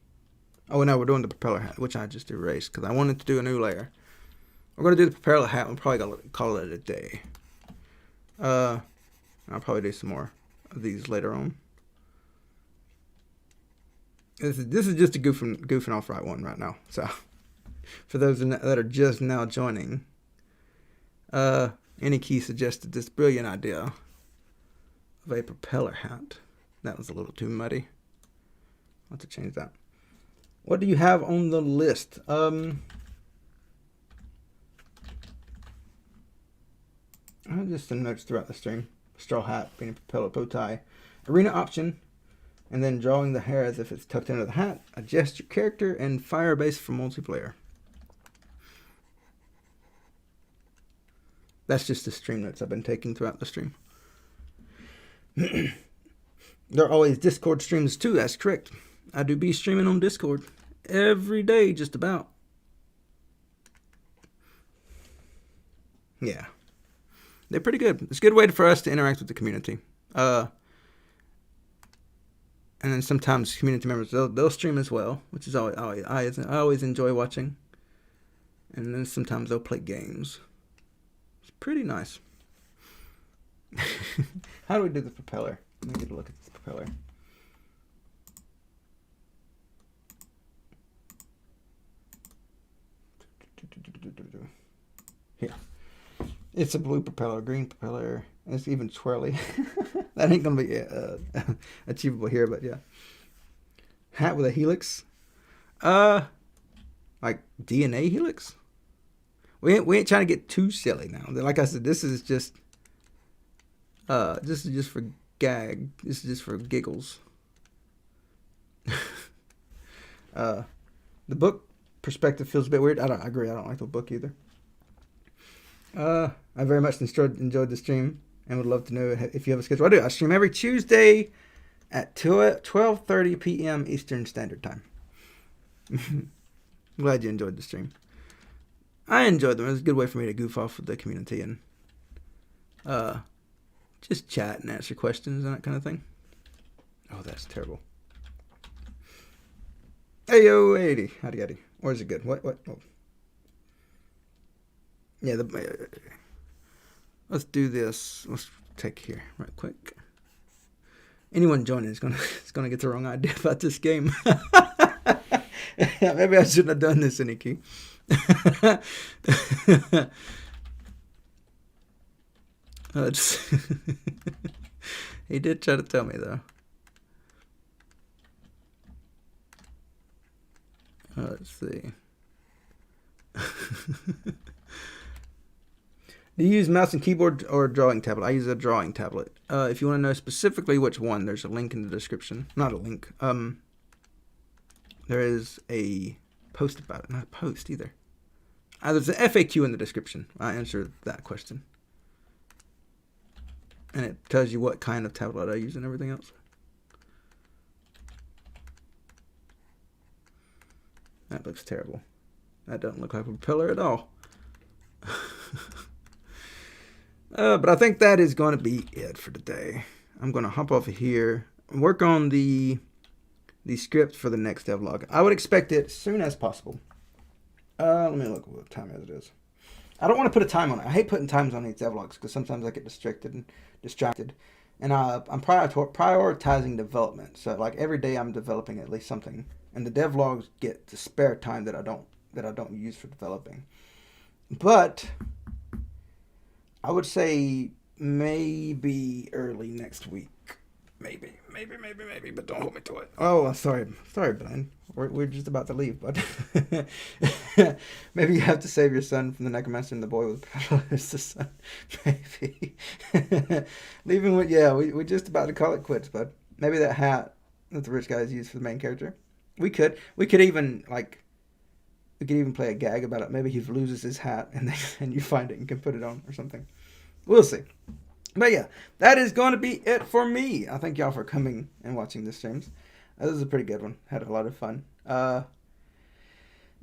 Oh no, we're doing the propeller hat, which I just erased because I wanted to do a new layer. We're gonna do the propeller hat. We're probably gonna call it a day. I'll probably do some more of these later on. This is just a goofing off one right now. So for those that are just now joining, Any Key suggested this brilliant idea of a propeller hat. That was a little too muddy. I'll have to change that. What do you have on the list? Just some notes throughout the stream. Straw hat, being a propeller bow tie, arena option, and then drawing the hair as if it's tucked under the hat. Adjust your character and fire base for multiplayer. That's just the stream notes I've been taking throughout the stream. There are always Discord streams too. That's correct. I do be streaming on Discord every day, just about. Yeah. They're pretty good. It's a good way for us to interact with the community. And then sometimes community members, they'll stream as well, which is I always enjoy watching. And then sometimes they'll play games. It's pretty nice. How do we do the propeller? Let me get a look at this propeller. Here. It's a blue propeller, green propeller, and it's even swirly. That ain't gonna be achievable here, but yeah. Hat with a helix. Like DNA helix? We ain't trying to get too silly now. Like I said, this is just for gag. This is just for giggles. The book perspective feels a bit weird. I agree. I don't like the book either. I very much enjoyed the stream and would love to know if you have a schedule. I stream every Tuesday at 12:30 p.m. Eastern Standard Time. Glad you enjoyed the stream. I enjoyed them. It was a good way for me to goof off with the community and just chat and answer questions and that kind of thing. Oh, that's terrible. Hey, yo, 80. Howdy. Or is it good? What? Oh. Yeah, let's do this. Let's take here right quick. Anyone joining is gonna get the wrong idea about this game. Maybe I shouldn't have done this, Nikki. He did try to tell me though. Let's see. Do you use mouse and keyboard or a drawing tablet? I use a drawing tablet. If you want to know specifically which one, there's a link in the description. Not a link. There is a post about it. Not a post either. There's an FAQ in the description. I answered that question. And it tells you what kind of tablet I use and everything else. That looks terrible. That doesn't look like a propeller at all. But I think that is going to be it for today. I'm going to hop off of here and work on the script for the next devlog. I would expect it as soon as possible. Let me look what time it is. I don't want to put a time on it. I hate putting times on these devlogs because sometimes I get distracted. And I'm prioritizing development. So like every day I'm developing at least something. And the devlogs get the spare time that I don't use for developing. But I would say maybe early next week. Maybe, but don't hold me to it. Oh, sorry, Blaine. We're just about to leave, but maybe you have to save your son from the necromancer and the boy with is the son. Maybe leaving with we're just about to call it quits, but maybe that hat that the rich guys use for the main character. We could even play a gag about it. Maybe he loses his hat and you find it and can put it on or something. We'll see. But yeah, that is going to be it for me. I thank y'all for coming and watching this streams. This is a pretty good one. Had a lot of fun. But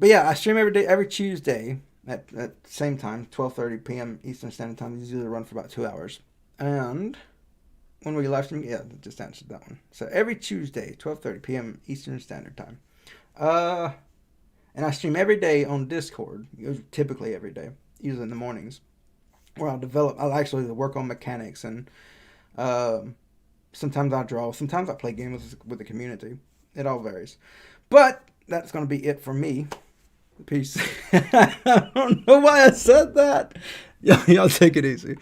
yeah, I stream every day, every Tuesday at the same time, 12:30 p.m. Eastern Standard Time. These usually run for about 2 hours. And when we live stream, yeah, just answered that one. So every Tuesday, 12:30 p.m. Eastern Standard Time. And I stream every day on Discord. Typically every day, usually in the mornings, where I'll actually work on mechanics, and sometimes I draw, sometimes I play games with the community. It all varies. But that's going to be it for me. Peace. I don't know why I said that. Y'all take it easy.